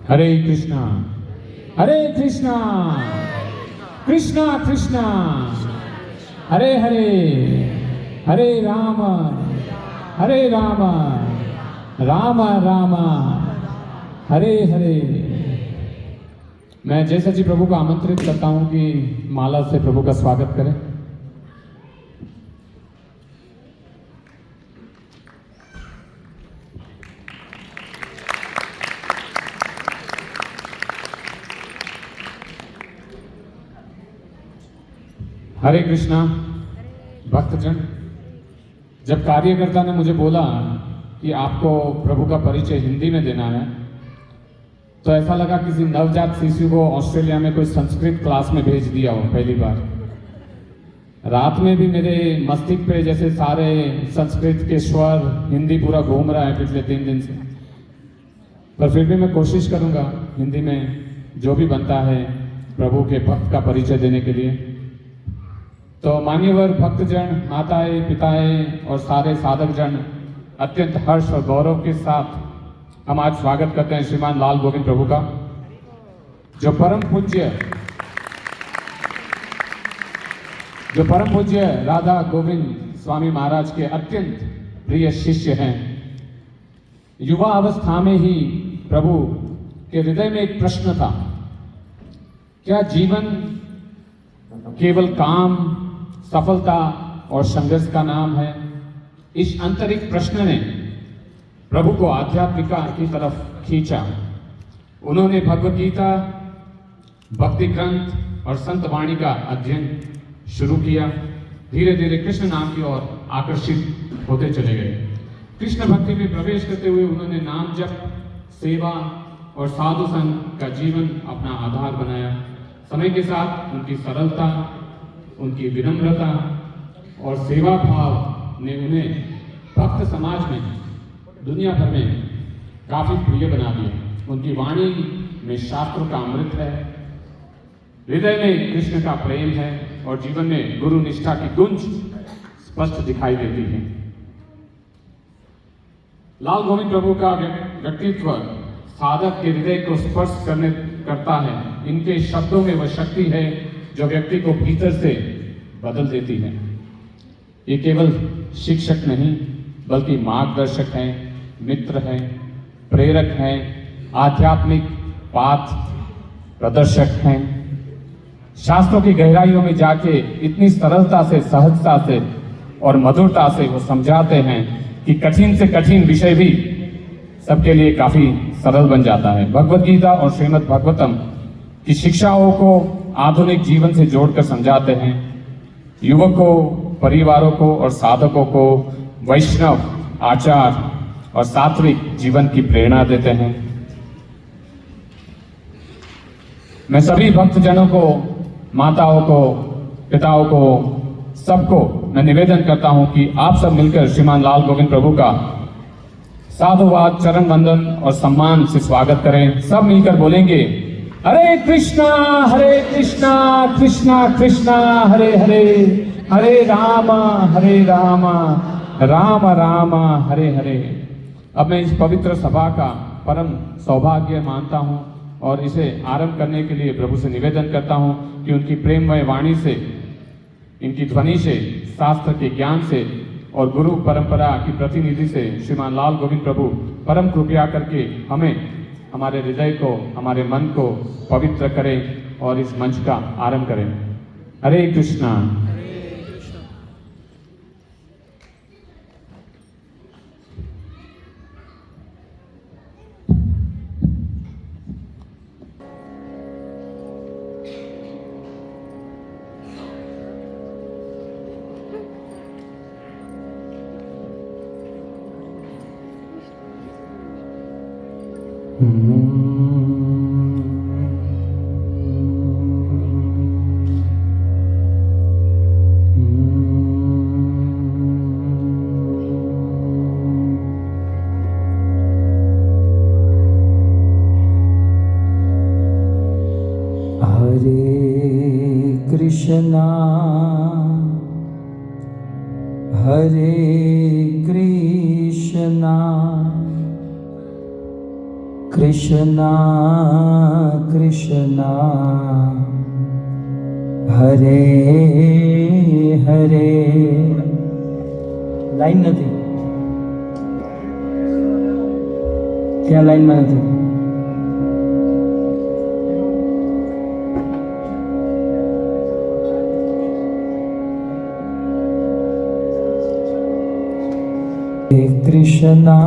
हरे कृष्णा हरे कृष्णा कृष्णा कृष्णा हरे हरे हरे राम राम राम हरे हरे। मैं जय सची प्रभु को आमंत्रित करता हूं कि माला से प्रभु का स्वागत करें। हरे कृष्णा भक्तजन, जब कार्यकर्ता ने मुझे बोला कि आपको प्रभु का परिचय हिंदी में देना है, तो ऐसा लगा किसी नवजात शिशु को ऑस्ट्रेलिया में कोई संस्कृत क्लास में भेज दिया हो पहली बार। रात में भी मेरे मस्तिष्क पे जैसे सारे संस्कृत के स्वर हिंदी पूरा घूम रहा है पिछले 3 दिन से, पर फिर भी मैं कोशिश करूंगा हिंदी में जो भी बनता है प्रभु के भक्त का परिचय देने के लिए। तो मान्यवर भक्तजन, माताएं, पिताएं और सारे साधक जन, अत्यंत हर्ष और गौरव के साथ हम आज स्वागत करते हैं श्रीमान लाल गोविंद प्रभु का, जो परम पूज्य राधा गोविंद स्वामी महाराज के अत्यंत प्रिय शिष्य हैं। युवा अवस्था में ही प्रभु के हृदय में एक प्रश्न था, क्या जीवन केवल काम, सफलता और संघर्ष का नाम है? इस आंतरिक प्रश्न ने प्रभु को आध्यात्मिकता की तरफ खींचा। उन्होंने भगवत गीता, भक्ति ग्रंथ और संत वाणी का अध्ययन शुरू किया। धीरे धीरे कृष्ण नाम की ओर आकर्षित होते चले गए। कृष्ण भक्ति में प्रवेश करते हुए उन्होंने नाम जप, सेवा और साधु संग का जीवन अपना आधार बनाया। समय के साथ उनकी सरलता, उनकी विनम्रता और सेवा भाव ने उन्हें भक्त समाज में, दुनिया भर में काफी प्रिय बना दिया। उनकी वाणी में शास्त्रों का अमृत है, हृदय में कृष्ण का प्रेम है और जीवन में गुरु निष्ठा की गुंज स्पष्ट दिखाई देती है। लाल गोविंद प्रभु का व्यक्तित्व साधक के हृदय को स्पर्श करता है। इनके शब्दों में वह शक्ति है जो व्यक्ति को भीतर से बदल देती है। ये केवल शिक्षक नहीं बल्कि मार्गदर्शक हैं, मित्र हैं, प्रेरक हैं, आध्यात्मिक पाथ प्रदर्शक हैं। शास्त्रों की गहराइयों में जाके इतनी सरलता से, सहजता से और मधुरता से वो समझाते हैं कि कठिन से कठिन विषय भी सबके लिए काफी सरल बन जाता है। भगवत गीता और श्रीमद् भागवतम की शिक्षाओं को आधुनिक जीवन से जोड़कर समझाते हैं। युवकों, परिवारों को और साधकों को वैष्णव आचार और सात्विक जीवन की प्रेरणा देते हैं। मैं सभी भक्तजनों को, माताओं को, पिताओं को, सबको मैं निवेदन करता हूं कि आप सब मिलकर श्रीमान लाल गोविंद प्रभु का साधुवाद, चरण वंदन और सम्मान से स्वागत करें। सब मिलकर बोलेंगे, हरे कृष्णा कृष्णा कृष्णा हरे हरे, हरे राम राम राम हरे हरे। अब मैं इस पवित्र सभा का परम सौभाग्य मानता हूं और इसे आरंभ करने के लिए प्रभु से निवेदन करता हूं कि उनकी प्रेममय वाणी से, इनकी ध्वनि से, शास्त्र के ज्ञान से और गुरु परंपरा की प्रतिनिधि से श्रीमान लाल गोविंद प्रभु परम कृपया करके हमें, हमारे हृदय को, हमारे मन को पवित्र करें और इस मंच का आरंभ करें। हरे कृष्णा। हरे कृष्णा कृष्णा कृष्णा हरे हरे। लाइन नहीं क्या लाइन में नहीं? कृष्णा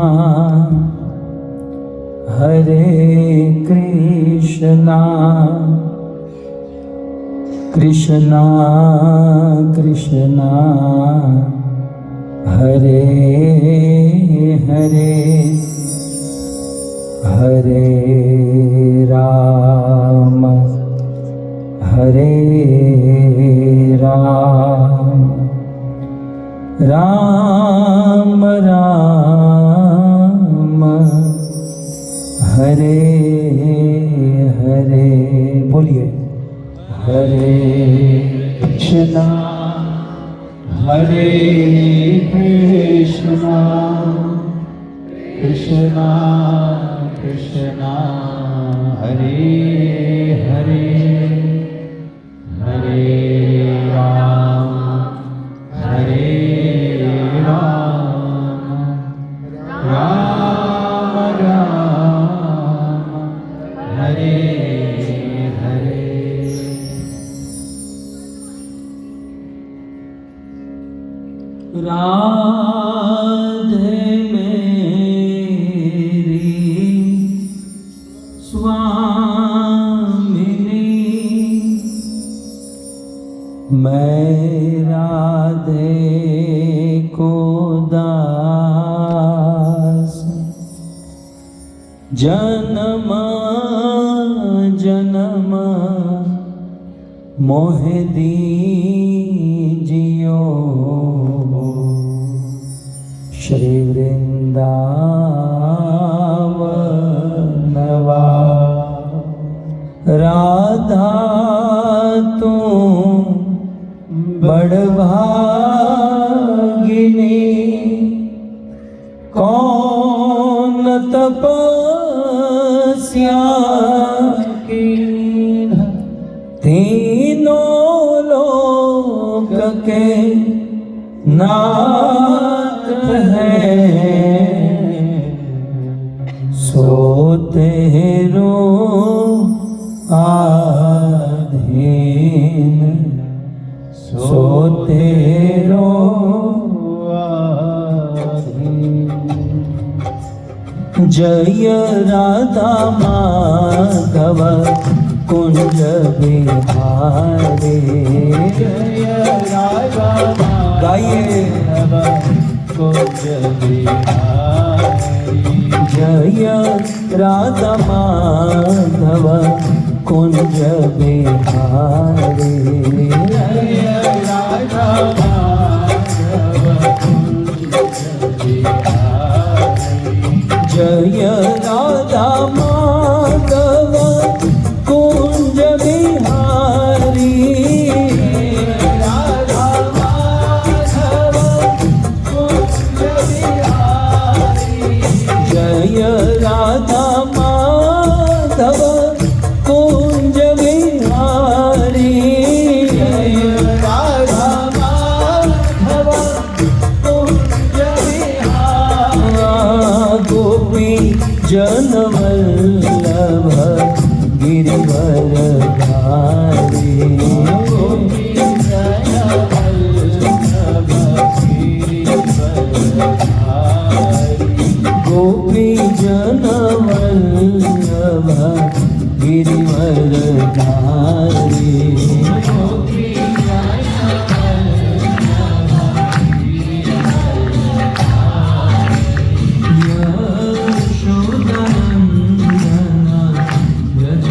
हरे कृष्णा कृष्णा कृष्णा हरे हरे। हरे राम हरे राम राम राम हरे हरे। बोलिए हरे कृष्णा हरे कृष्णा कृष्णा कृष्णा हरे हरे। हरे राम हरे राम राम राम हरे हरे। राधे मेरी स्वामिनी मैं राधे को दास जन्म जन्म मोह दीजियो श्री वृंदावन नवा। राधा तू बड़भागिनी कौन तपस्या कीन तीनों लोक के नाथ है सो तेरो आधीन सो तेरो आधीन। जय राधा माधव कुंज बिहारी। जय राधा माधव कुंज बिहारी। जय राधा माधव कुंज बिहारी। जय राधा माधव कुंज बिहारी। जय राधा माधव कुंज बिहारी। राधा माधव कुंज बिहारी। जय राधा माधव कुंज बिहारी। जय राधा माधव कुंज बिहारी। गोपी जन वल्लभ गिरिवर धारी। गोपी जन वल्लभ गिरिवर धारी। गोपी जन वल्लभ गिरिवर धारी। गोपी जन वल्लभ गिरिवर धारी। यशोदानंदन व्रज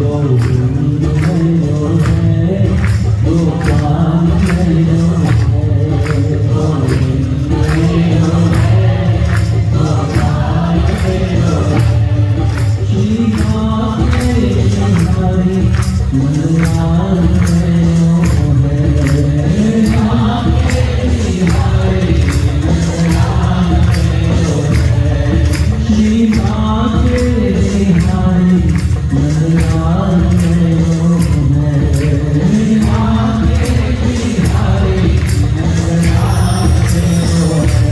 गोविंद भयो है, गोपाल भयो है, गोविंद भयो है, गोपाल भयो है। श्री राधे हरि नंदलाल भयो है, राधे हरि नंदलाल भयो है। श्री राधे हरि नंदलाल भयो है, राधे हरि नंदलाल भयो है।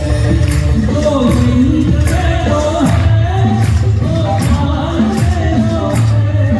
गोविंद भयो है, गोपाल भयो है,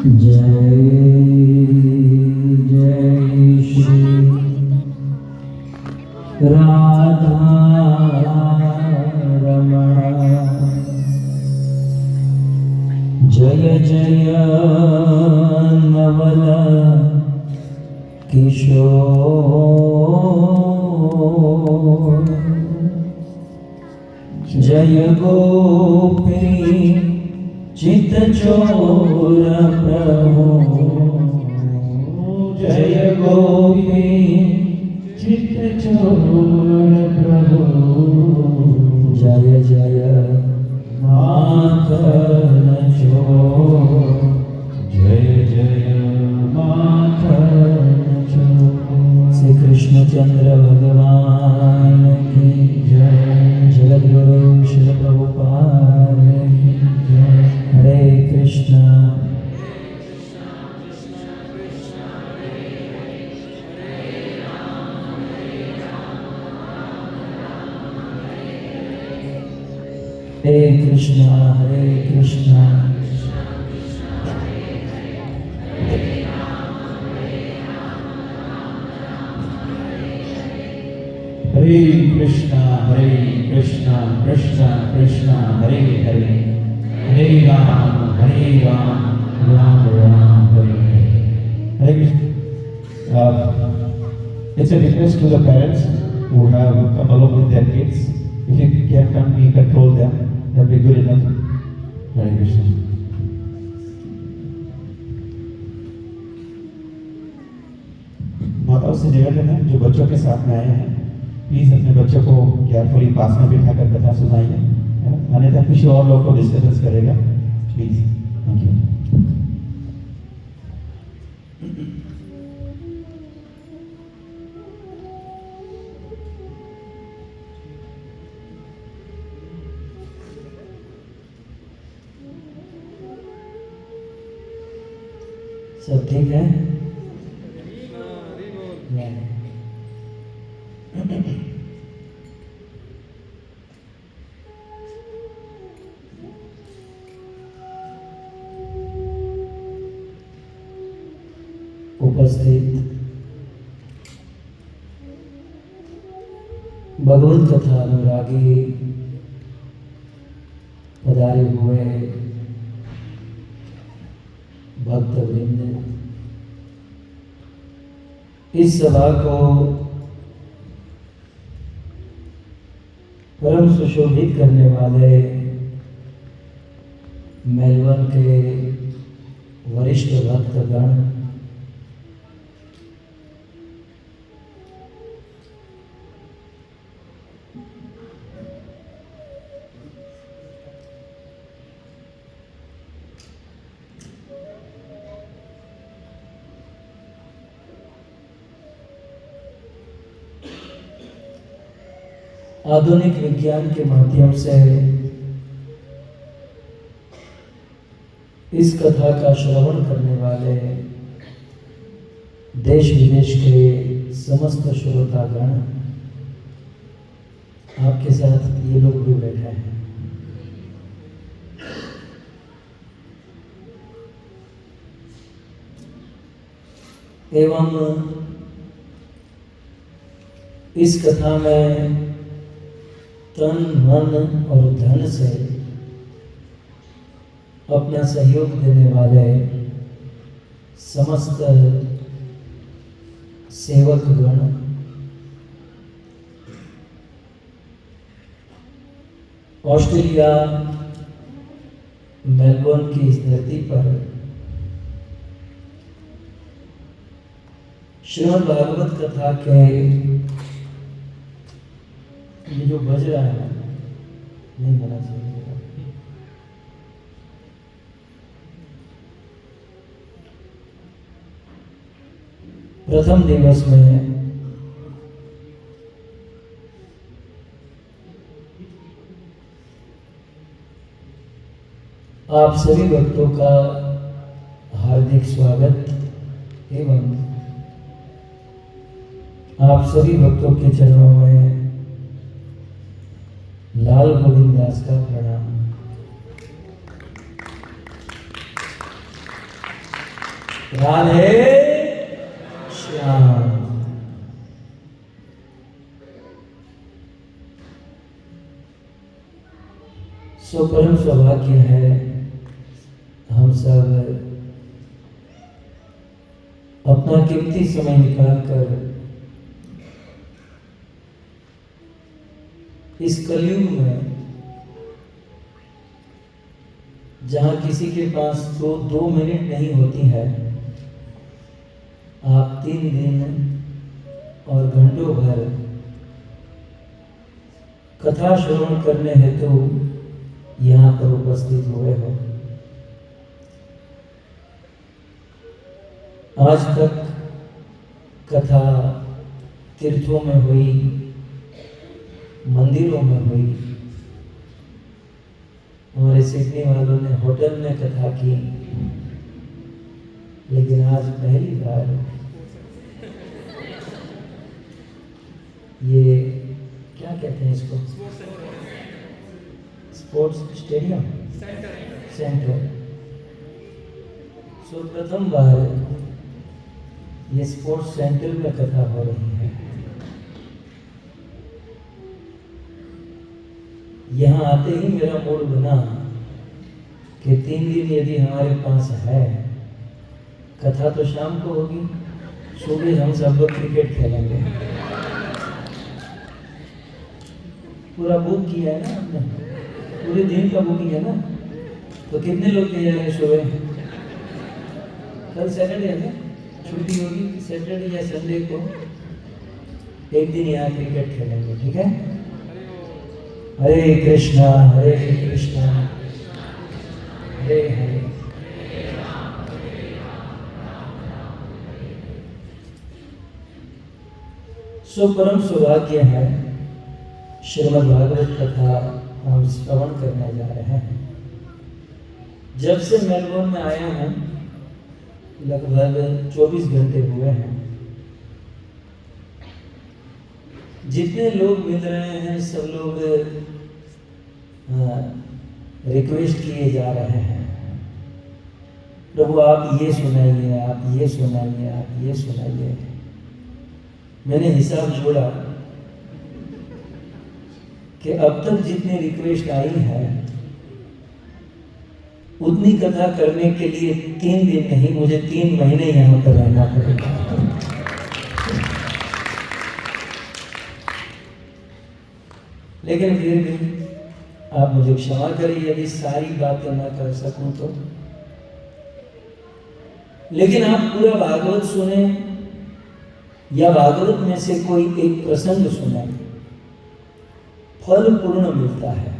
जय जय श्री राधा रमण जय जय नवल किशोर जय गोपी चित चोर प्रभु जय गोपी चित चोर प्रभु जय जय माखन चोर जय जय माखन चोर श्री कृष्णचंद्र भगवान की जय जगद्गुरु श्री प्रभुपाद की जय हरे कृष्णा हरे कृष्णा हरे कृष्णा हरे Krishna Krishna Krishna Hare Hare Hare Ram Ram Ram Hare Hare Krishna it's a request to the parents who have come along with their kids. If you can come, we control them. That will be good enough. Hare Krishna. माताओं से निवेदन है जो बच्चों के साथ में आए हैं, प्लीज अपने बच्चों को केयरफुली पास में बिठाकर कथा सुनाइए, अन्यथा किसी और लोग को डिस्टर्बेंस करेगा. प्लीज. Thank you. सब ठीक है? उपस्थित भगवत कथा अनुरागी पधारे हुए भक्त वृंद, इस सभा को परम सुशोभित करने वाले मेलबर्न के वरिष्ठ भक्तगण, आधुनिक विज्ञान के माध्यम से इस कथा का श्रवण करने वाले देश विदेश के समस्त श्रोतागण, आपके साथ ये लोग भी बैठे हैं. एवं इस कथा में तन मन और धन से अपना सहयोग देने वाले समस्त सेवक गण, ऑस्ट्रेलिया मेलबोर्न की इस धरती पर श्रीमद् भागवत कथा के ये जो बज रहा है नहीं बना चाहिए. प्रथम दिवस में आप सभी भक्तों का हार्दिक स्वागत एवं आप सभी भक्तों के चरणों में लाल गोविंद दास का प्रणाम. राधे श्याम। सो परम सौभाग्य है हम सब अपना कीमती समय निकालकर इस कलयुग में, जहां किसी के पास तो 2 मिनट नहीं होती है, आप 3 दिन और घंटों भर कथा श्रवण करने हेतु यहाँ पर उपस्थित हुए हो। आज तक कथा तीर्थों में हुई, मंदिरों में हुई, हमारे सिडनी वालों ने होटल में कथा की, लेकिन आज पहली बार ये क्या कहते हैं इसको, स्पोर्ट्स स्टेडियम सेंटर, सो प्रथम बार ये स्पोर्ट्स सेंटर में कथा हो रही है। यहाँ आते ही मेरा मूड बना कि 3 दिन यदि हमारे पास है, कथा तो शाम को होगी, सुबह हम सब लोग क्रिकेट खेलेंगे। पूरा बुक किया है ना आपने, पूरे दिन का बुकिंग है ना, तो कितने लोग तैयार हैं सुबह? कल सैटरडे है ना, छुट्टी होगी, सैटरडे या संडे को एक दिन यहाँ क्रिकेट खेलेंगे, ठीक है? हरे कृष्णा हरे कृष्णा हरे हरे। सो परम सौभाग्य है, श्रीमद् भागवत कथा हम श्रवण करने जा रहे हैं। जब से मेलबोर्न में आया हूँ लगभग 24 घंटे हुए हैं। जितने लोग मिल रहे हैं सब लोग रिक्वेस्ट किए जा रहे हैं, प्रभु आप ये सुनाइए, आप ये सुनाइए, आप ये सुनाइए। मैंने हिसाब जोड़ा कि अब तक जितनी रिक्वेस्ट आई है उतनी कथा करने के लिए 3 दिन नहीं, मुझे 3 महीने यहाँ पर रहना पड़ेगा। लेकिन फिर भी आप मुझे क्षमा करें यदि सारी बातें ना कर सकूं तो। लेकिन आप पूरा भागवत सुने या भागवत में से कोई एक प्रसंग सुने, फल पूर्ण मिलता है।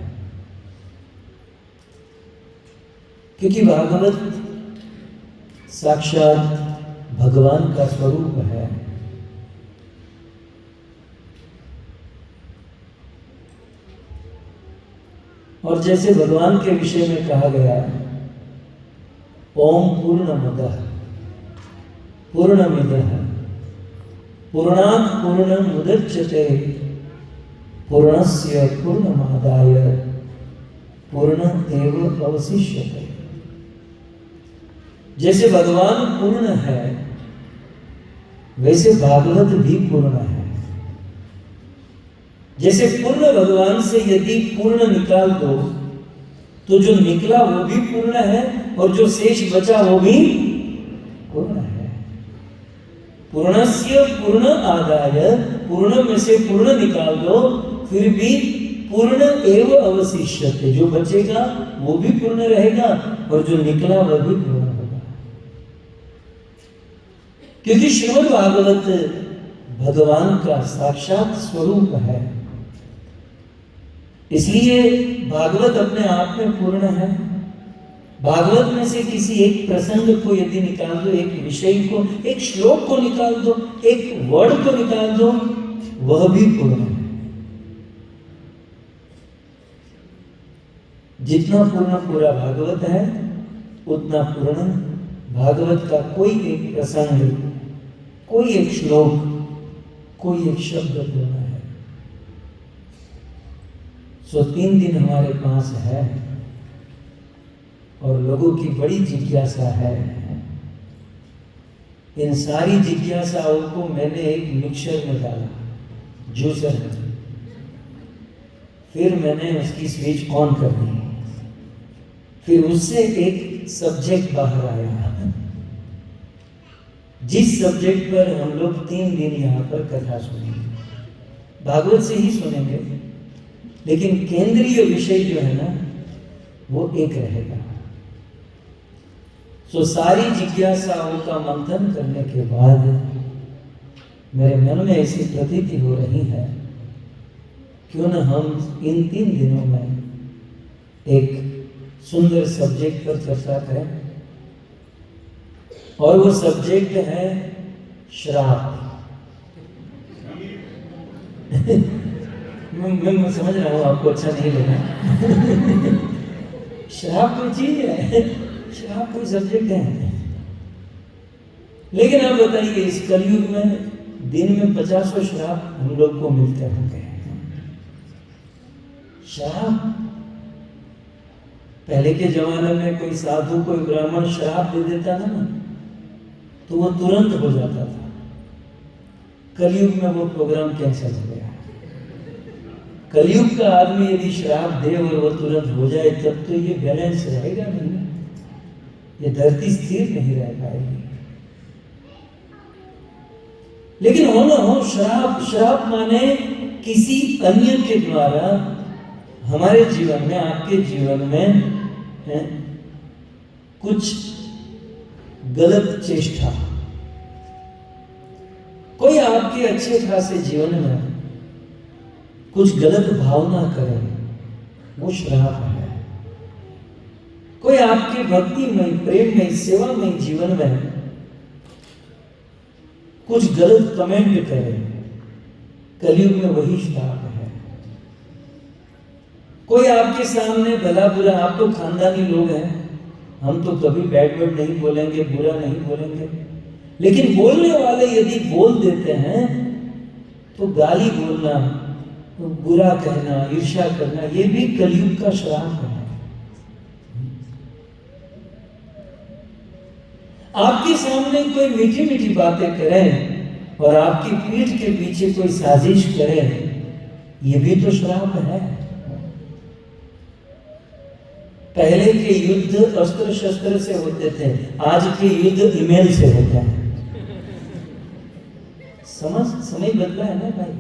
क्योंकि भागवत साक्षात भगवान का स्वरूप है। और जैसे भगवान के विषय में कहा गया, ओम पूर्णमदः पूर्णमिदः पूर्णात् पूर्णमुदच्यते पूर्णस्य पूर्णमादाय पूर्णमेव अवशिष्यते। जैसे भगवान पूर्ण है वैसे भागवत भी पूर्ण है। जैसे पूर्ण भगवान से यदि पूर्ण निकाल दो तो जो निकला वो भी पूर्ण है और जो शेष बचा वो भी पूर्ण है। पूर्णस्य पूर्ण आदाय, पूर्ण में से पूर्ण निकाल दो फिर भी पूर्ण एव अवशिष्यते, जो बचेगा वो भी पूर्ण रहेगा और जो निकला वह भी पूर्ण होगा। क्योंकि श्रीमद् भागवत भगवान का साक्षात स्वरूप है, इसलिए भागवत अपने आप में पूर्ण है। भागवत में से किसी एक प्रसंग को यदि निकाल दो, एक विषय को, एक श्लोक को निकाल दो, एक वर्ड को निकाल दो, वह भी पूर्ण है। जितना पूर्ण पूरा भागवत है उतना पूर्ण भागवत का कोई एक प्रसंग, कोई एक श्लोक, कोई एक शब्द पूर्ण है। सो 3 दिन हमारे पास है और लोगों की बड़ी जिज्ञासा है इन सारी जिज्ञासाओं को मैंने एक मिक्सर में डाला, जूसर में, फिर मैंने उसकी स्विच ऑन कर दी, फिर उससे एक सब्जेक्ट बाहर आया, जिस सब्जेक्ट पर हम लोग 3 दिन यहाँ पर कथा सुनेंगे, भागवत से ही सुनेंगे, लेकिन केंद्रीय विषय जो है ना वो एक रहेगा। सो सारी जिज्ञासाओं का मंथन करने के बाद मेरे मन में ऐसी प्रतीति हो रही है, क्यों न हम इन 3 दिनों में एक सुंदर सब्जेक्ट पर चर्चा करें, और वो सब्जेक्ट है श्राप। मैं समझ रहा हूँ आपको अच्छा नहीं लगा। श्राप कोई चीज है, श्राप कोई सब्जेक्ट है, लेकिन आप बताइए इस कलयुग में दिन में 50 श्राप हम लोग को मिलते होंगे। श्राप, पहले के जमाने में कोई साधु कोई ब्राह्मण श्राप दे देता ना तो वो तुरंत हो जाता था। कलयुग में वो प्रोग्राम कैंसिल हो गया। कलयुग का आदमी यदि श्राप दे और वो तुरंत हो जाए तब तो ये बैलेंस रहेगा नहीं, ये धरती स्थिर नहीं रह पाएगी। लेकिन हो ना हो, श्राप माने किसी अन्य के द्वारा हमारे जीवन में, आपके जीवन में कुछ गलत चेष्टा, कोई आपके अच्छे खासे जीवन में कुछ गलत भावना करे, वो श्राप है। कोई आपके भक्तिमय, प्रेममय, सेवामय जीवन में कुछ गलत कमेंट करे, कलयुग में वही श्राप है। कोई आपके सामने भला बुरा, आप तो खानदानी लोग हैं, हम तो कभी बैड वर्ड नहीं बोलेंगे, बुरा नहीं बोलेंगे, लेकिन बोलने वाले यदि बोल देते हैं तो गाली बोलना, तो बुरा कहना, ईर्ष्या करना, ये भी कलयुग का श्राप है। आपके सामने कोई मीठी मीठी बातें करें और आपकी पीठ के पीछे कोई साजिश करे, ये भी तो श्राप है। पहले के युद्ध अस्त्र शस्त्र से होते थे, आज के युद्ध ईमेल से होता है। समय बदला है ना भाई।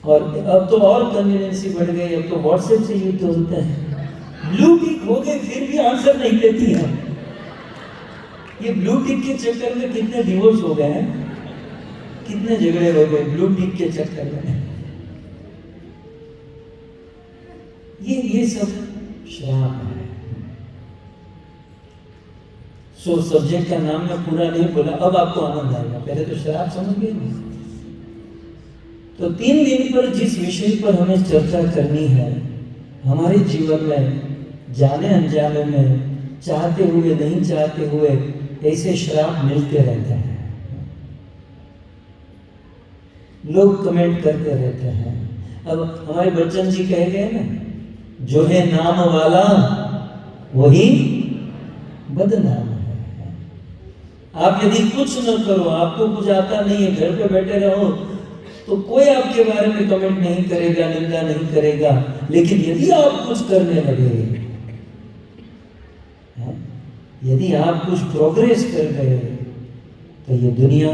और अब तो और कन्वीनियंसी बढ़ गई, अब तो व्हाट्सएप से युद्ध होता है। ब्लू टिक हो गए फिर भी आंसर नहीं देती है। ये ब्लू टिक के चक्कर में कितने डिवोर्स हो गए हैं, कितने झगड़े हो गए ब्लू टिक के चक्कर में। ये सब श्राप है। सो सब्जेक्ट का नाम मैं पूरा नहीं बोला, अब आपको आनंद आएगा, पहले तो शराब समझ गए ना। तो 3 दिन पर जिस विषय पर हमें चर्चा करनी है, हमारे जीवन में जाने अनजाने में, चाहते हुए नहीं चाहते हुए ऐसे श्राप मिलते रहते हैं। लोग कमेंट करते रहते हैं। अब हमारे बच्चन जी कह गए ना, जो है नाम वाला वही बदनाम है। आप यदि कुछ न करो, आपको कुछ आता नहीं है, घर पे बैठे रहो, तो कोई आपके बारे में कमेंट नहीं करेगा, निंदा नहीं करेगा। लेकिन यदि आप कुछ करने लगे, यदि आप कुछ प्रोग्रेस कर गए, तो ये दुनिया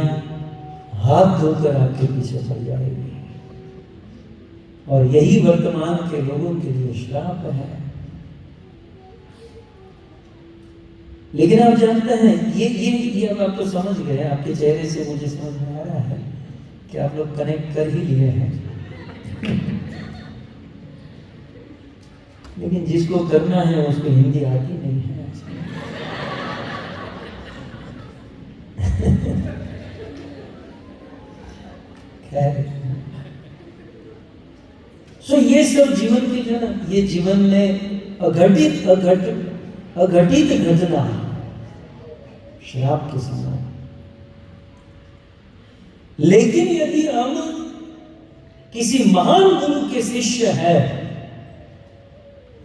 हाथ धोकर आपके पीछे पड़ जाएगी। और यही वर्तमान के लोगों के लिए श्राप है। लेकिन आप जानते हैं, ये अब आप तो समझ गए, आपके चेहरे से मुझे समझ में आ रहा है कि आप लोग कनेक्ट कर ही लिए हैं। लेकिन जिसको करना है उसको हिंदी आती नहीं है। खैर, सो ये सब जीवन की जो ना, ये जीवन में अघटित घटना श्राप के समान। लेकिन यदि हम किसी महान गुरु के शिष्य है,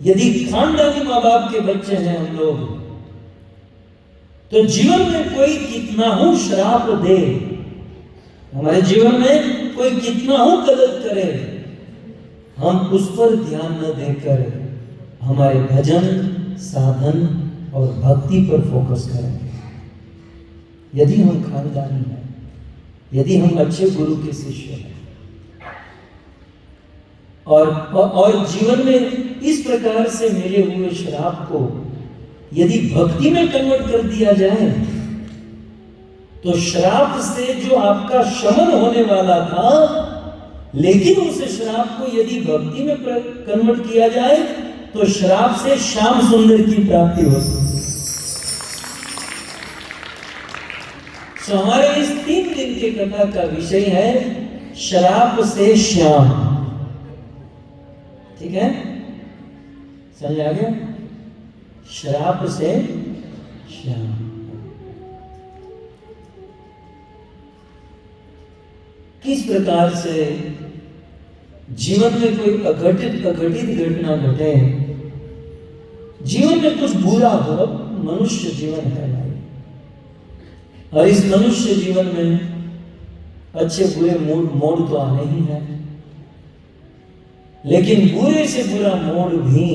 यदि खानदानी माँ बाप के बच्चे हैं हम लोग, तो जीवन में कोई कितना हो श्राप दे, हमारे जीवन में कोई कितना हो गलत करे, हम उस पर ध्यान न देकर हमारे भजन, साधन और भक्ति पर फोकस करेंगे। यदि हम खानदानी हैं, यदि हम अच्छे गुरु के शिष्य हैं और जीवन में इस प्रकार से मिले हुए श्राप को यदि भक्ति में कन्वर्ट कर दिया जाए, तो श्राप से जो आपका शमन होने वाला था, लेकिन उस श्राप को यदि भक्ति में कन्वर्ट किया जाए तो श्राप से श्याम सुंदर की प्राप्ति हो सकती है। तो हमारे इस 3 दिन के कथा का विषय है श्राप से श्याम। ठीक है, समझ आ गया? श्राप से श्याम। किस प्रकार से जीवन में कोई अघटित घटना घटे, जीवन में कुछ बुरा हो, मनुष्य जीवन है भाई, और इस मनुष्य जीवन में अच्छे बुरे मोड़ तो आने ही है, लेकिन बुरे से बुरा मोड़ भी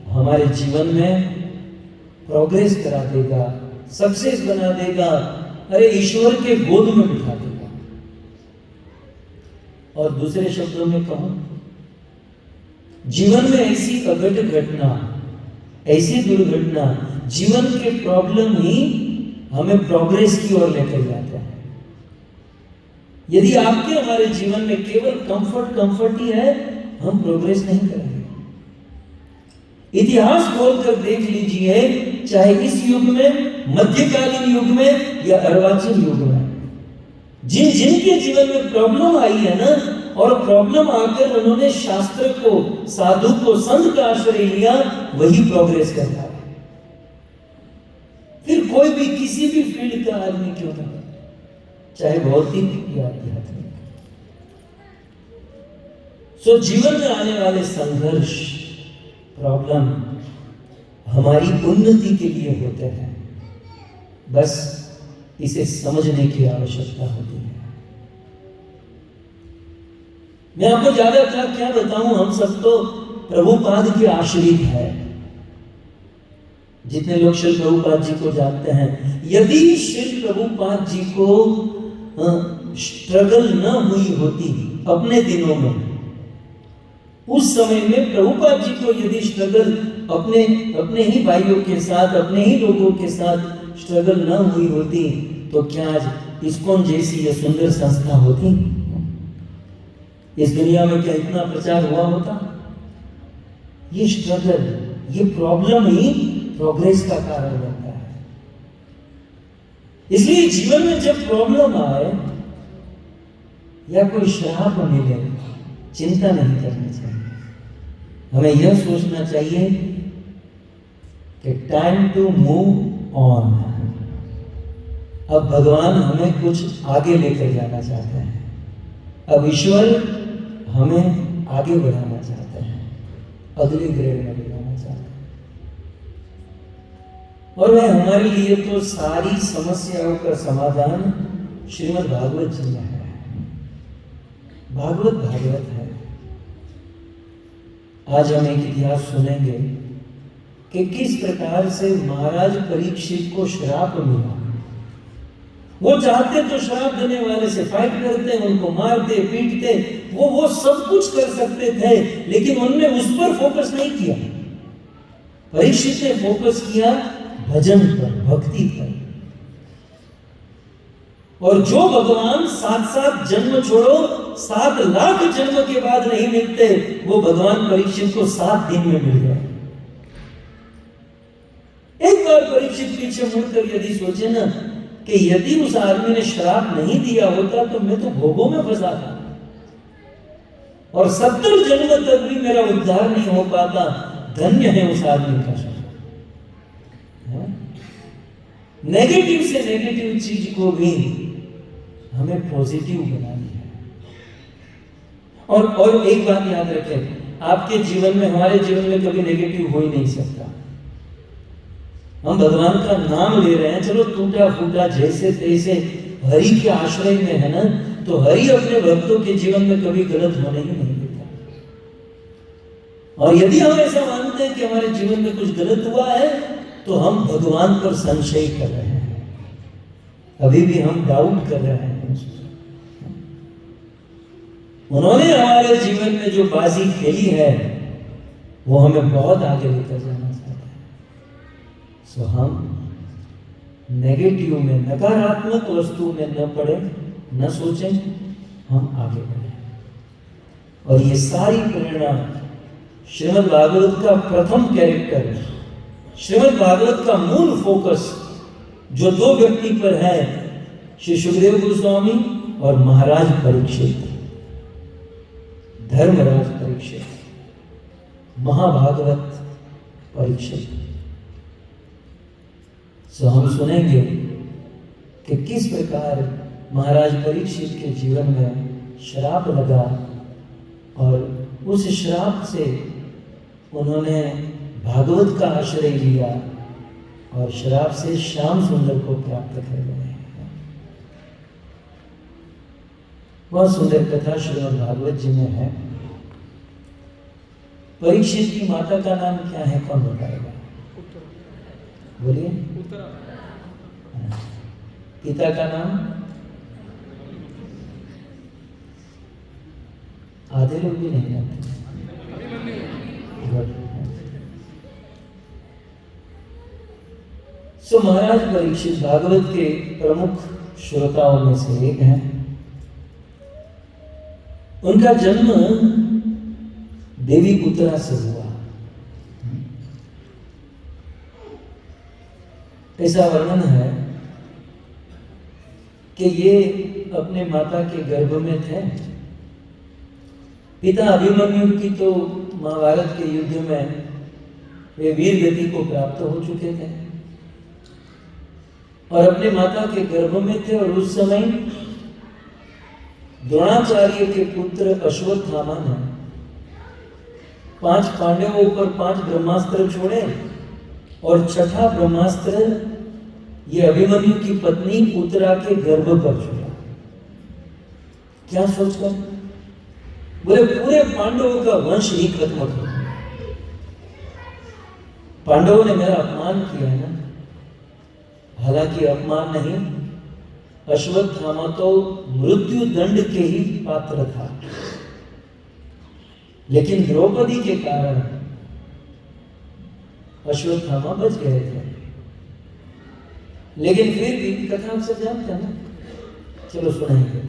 हमारे जीवन में प्रोग्रेस करा देगा, सक्सेस बना देगा, अरे ईश्वर के गोद में बिठा देगा। और दूसरे शब्दों में कहूं, जीवन में ऐसी अघटित घटना, ऐसी दुर्घटना, जीवन के प्रॉब्लम ही हमें प्रोग्रेस की ओर लेकर जाता है। यदि आपके हमारे जीवन में केवल कंफर्ट ही है, हम प्रोग्रेस नहीं करेंगे। इतिहास खोलकर देख लीजिए, चाहे इस युग में, मध्यकालीन युग में या अर्वाचीन युग में, जिनके जीवन में प्रॉब्लम आई है ना, और प्रॉब्लम आकर उन्होंने शास्त्र को, साधु को, संत का आश्रय लिया, वही प्रोग्रेस करता है। फिर कोई भी किसी भी फील्ड का आदमी क्यों ना, चाहे भौतिक या आध्यात्मिक। सो जीवन में आने वाले संघर्ष, प्रॉब्लम हमारी उन्नति के लिए होते हैं, बस इसे समझने की आवश्यकता होती है। मैं आपको ज्यादा क्या बताऊं, हम सब तो प्रभुपाद के आश्रित है। जितने लोग श्री प्रभुपाद जी को जानते हैं, यदि श्री प्रभुपाद जी को स्ट्रगल न हुई होती अपने दिनों में, उस समय में प्रभुपाद जी को यदि स्ट्रगल अपने ही भाइयों के साथ, अपने ही लोगों के साथ स्ट्रगल न हुई होती, तो क्या आज इस्कॉन जैसी यह सुंदर संस्था होती? इस दुनिया में क्या इतना प्रचार हुआ होता? ये स्ट्रगल, ये प्रॉब्लम ही प्रोग्रेस का कारण बनता है। इसलिए जीवन में जब प्रॉब्लम आए या कोई श्राप मिले, चिंता नहीं करनी चाहिए। हमें यह सोचना चाहिए कि टाइम टू मूव ऑन। अब भगवान हमें कुछ आगे लेकर जाना चाहते हैं, अब ईश्वर हमें आगे बढ़ाना चाहते हैं, अगले ग्रेड में ले जाना चाहते हैं। और वह हमारे लिए तो सारी समस्याओं का समाधान श्रीमद् भागवत जी में है। भागवत है। आज हम एक इतिहास सुनेंगे कि किस प्रकार से महाराज परीक्षित को श्राप मिला। वो चाहते तो श्राप देने वाले से फाइट करते, उनको मारते, पीटते, वो सब कुछ कर सकते थे, लेकिन उनने उस पर फोकस नहीं किया। परीक्षित ने फोकस किया भजन पर, भक्ति पर। और जो भगवान 7 जन्म छोड़ो, 7 लाख जन्म के बाद नहीं मिलते, वो भगवान परीक्षित को 7 दिन में मिल गए। एक बार परीक्षित पीछे मुड़कर यदि सोचे ना कि यदि उस आदमी ने श्राप नहीं दिया होता तो मैं तो भोगों में फंसा था, और 70 जन्म तक भी मेरा उद्धार नहीं हो पाता। धन्य है उस आदमी का श्राप। नेगेटिव से नेगेटिव चीज को भी हमें पॉजिटिव बनानी है। और एक बात याद रखें, आपके जीवन में, हमारे जीवन में कभी नेगेटिव हो ही नहीं सकता। हम भगवान का नाम ले रहे हैं, चलो टूटा फूटा जैसे तैसे हरि के आश्रय में है ना, तो हरि अपने भक्तों के जीवन में कभी गलत होने ही नहीं देता। और यदि हम ऐसा मानते हैं कि हमारे जीवन में कुछ गलत हुआ है, तो हम भगवान पर संशय कर रहे हैं, अभी भी हम डाउट कर रहे हैं। उन्होंने हमारे जीवन में जो बाजी खेली है, वो हमें बहुत आगे लेकर जाना चाहते हैं। सो हम नेगेटिव में, नकारात्मक वस्तु में न पड़े, न सोचें, हम आगे बढ़ें। और ये सारी प्रेरणा श्रीमद् भागवत का प्रथम कैरेक्टर, श्रीमद् भागवत का मूल फोकस जो दो व्यक्ति पर है, श्री सुखदेव गोस्वामी और महाराज परीक्षित, धर्मराज परीक्षित, महाभागवत परीक्षित। सो हम सुनेंगे कि किस प्रकार महाराज परीक्षित के जीवन में श्राप लगा और उस श्राप से उन्होंने भागवत का आश्रय लिया और श्राप से श्याम सुंदर को प्राप्त कर गए। बहुत सुंदर कथा श्रीमद् भागवत जी में है। परीक्षित की माता का नाम क्या है, कौन बताएगा? बोलिए। पिता का नाम? आधे लोग भी नहीं जानते। सो महाराज परीक्षित भागवत के प्रमुख श्रोताओं में से एक हैं। उनका जन्म देवी पुत्रा से हुआ। ऐसा वर्णन है कि ये अपने माता के गर्भ में थे। पिता अभिमन्यु की तो महाभारत के युद्ध में वे वीर गति को प्राप्त हो चुके थे और अपने माता के गर्भ में थे। और उस समय द्रोणाचार्य के पुत्र अश्वत्थामा ने 5 पांडवों पर 5 ब्रह्मास्त्र छोड़े और छठा ब्रह्मास्त्र ये अभिमन्यु की पत्नी उत्तरा के गर्भ पर छोड़ा। क्या सोचकर? बोले पूरे पांडवों का वंश ही खत्म हो गया। पांडवों ने मेरा अपमान किया है ना। हालांकि अपमान नहीं, अश्वत्थामा तो मृत्यु दंड के ही पात्र था, लेकिन द्रौपदी के कारण अश्वत्थामा बच गए थे। लेकिन फिर भी कथा आप सब जानते हैं ना, चलो सुनाएंगे।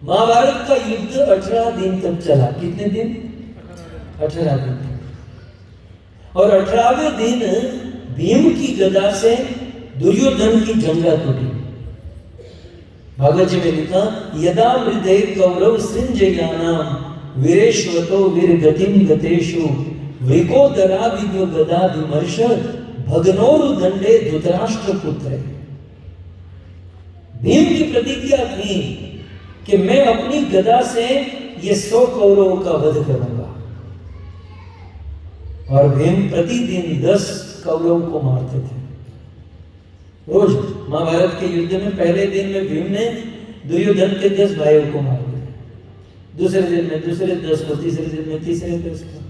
महाभारत का युद्ध 18 दिन तक चला। कितने दिन? 18 दिन। और 18वें दिन भीम की गदा से दुर्योधन की जंगा टूटी। भागवत जी में लिखा, यदा हृदय कौरव सृंजयानाम वीरेश्वतो वीरगतिम गतेषु वृकोदरा विद्यो गदा विमर्श भगनोरु दंडे धृतराष्ट्र पुत्र। भीम की प्रतिज्ञा थी कि मैं अपनी गदा से ये 100 कौरवों का वध करूंगा। और भीम प्रतिदिन 10 कौरवों को मारते थे रोज। महाभारत के युद्ध में पहले दिन में भीम ने दुर्योधन के 10 भाइयों को मार दिया, दूसरे दिन में दूसरे 10 को, तीसरे दिन में तीसरे 10 को।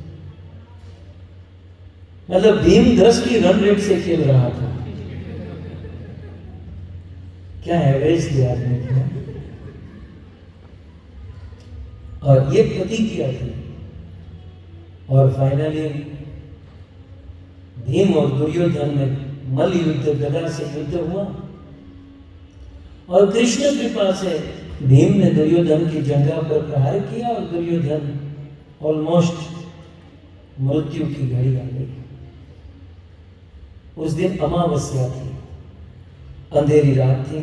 मतलब भीम 10 की रन रेट से खेल रहा था। क्या एवरेज थी आदमी की। और ये प्रतिज्ञा थी। और फाइनली भीम और दुर्योधन में मल्ल युद्ध, गदा से युद्ध हुआ। और कृष्ण कृपा से भीम ने दुर्योधन की जंघा पर प्रहार किया और दुर्योधन ऑलमोस्ट मृत्यु की घड़ी आ गई। उस दिन अमावस्या थी, अंधेरी रात थी।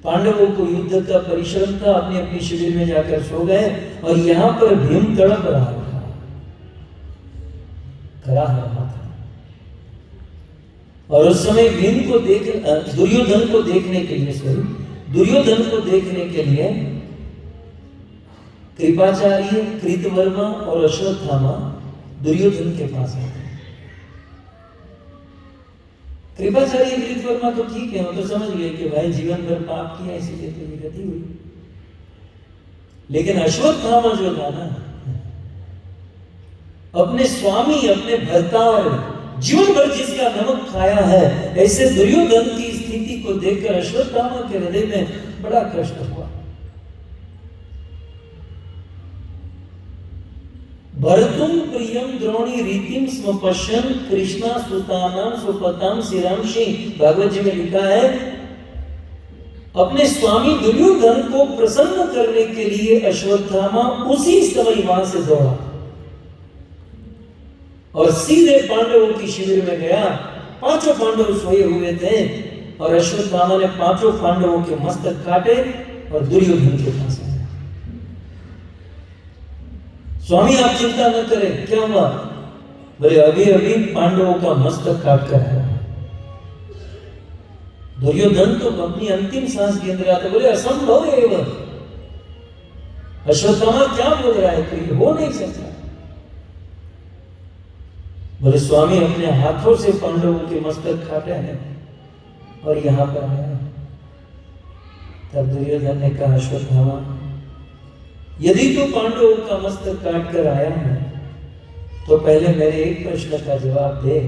पांडवों को युद्ध का परिश्रम था, अपनी अपनी शिविर में जाकर सो गए। और यहां पर भीम तड़प रहा था, कराह रहा था। और उस समय भीम को दुर्योधन को देखने के लिए कृपाचार्य, कृतवर्मा और अश्वत्थामा दुर्योधन के पास आते हैं। कृपाचार्य, कृतवर्मा तो ठीक है, वो तो समझ गए कि भाई जीवन भर पाप किया इसीलिए तो विगति हुई। लेकिन अश्वत्थामा जो था ना, अपने स्वामी, अपने भरतार, जीवन भर जिसका नमक खाया है, ऐसे दुर्योधन की स्थिति को देखकर अश्वत्थामा के हृदय में बड़ा कष्ट हुआ। भरतुम प्रियम द्रोणी रीतिम स्म पश्यन् कृष्णा सुतानाम सुपताम शिरांशी। भागवत जी में लिखा है, अपने स्वामी दुर्योधन को प्रसन्न करने के लिए अश्वत्थामा उसी समय वहां से दौड़ा और सीधे पांडवों की शिविर में गया। पांचों पांडव सोए हुए थे और अश्वत्थामा ने पांचों पांडवों के मस्तक काटे और दुर्योधन के पास आया। स्वामी आप चिंता न करें, क्या हुआ? बोले अभी अभी पांडवों का मस्तक काट कर आया। दुर्योधन तो अपनी अंतिम सांस गिन रहा था। बोले असंभव है एवं, अश्वत्थामा क्या बोल रहा है, तो हो नहीं सकता। बोले स्वामी अपने हाथों से पांडवों के मस्तक काटे हैं और यहां पर आया। तब दुर्योधन ने कहा, अश्वत्थामा यदि तू पांडवों का मस्तक काट कर आया है तो पहले मेरे एक प्रश्न का जवाब दे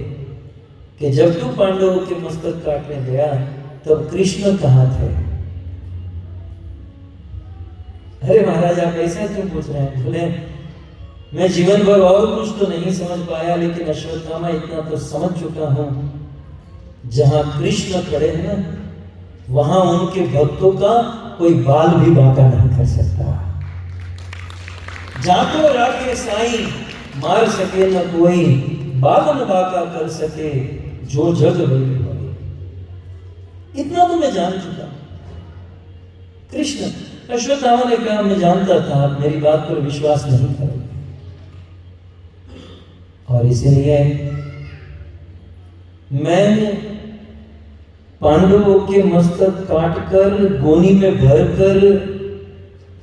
कि जब तू पांडवों के मस्तक काटने गया तब कृष्ण कहां थे? अरे महाराज आप ऐसा क्यों पूछ रहे हैं? बोले मैं जीवन भर और कुछ तो नहीं समझ पाया, लेकिन अश्वत्थामा इतना तो समझ चुका हूं, जहां कृष्ण खड़े हैं ना वहां उनके भक्तों का कोई बाल भी बांका नहीं कर सकता। जाको राखे साईं मार सके न कोई, बाल न बांका कर सके जो जग बलि बलि। इतना तो मैं जान चुका। कृष्ण, अश्वत्थामा ने कहा मैं जानता था, आप मेरी बात पर विश्वास नहीं करोगे और इसीलिए मैंने पांडवों के मस्तक काटकर गोनी में भरकर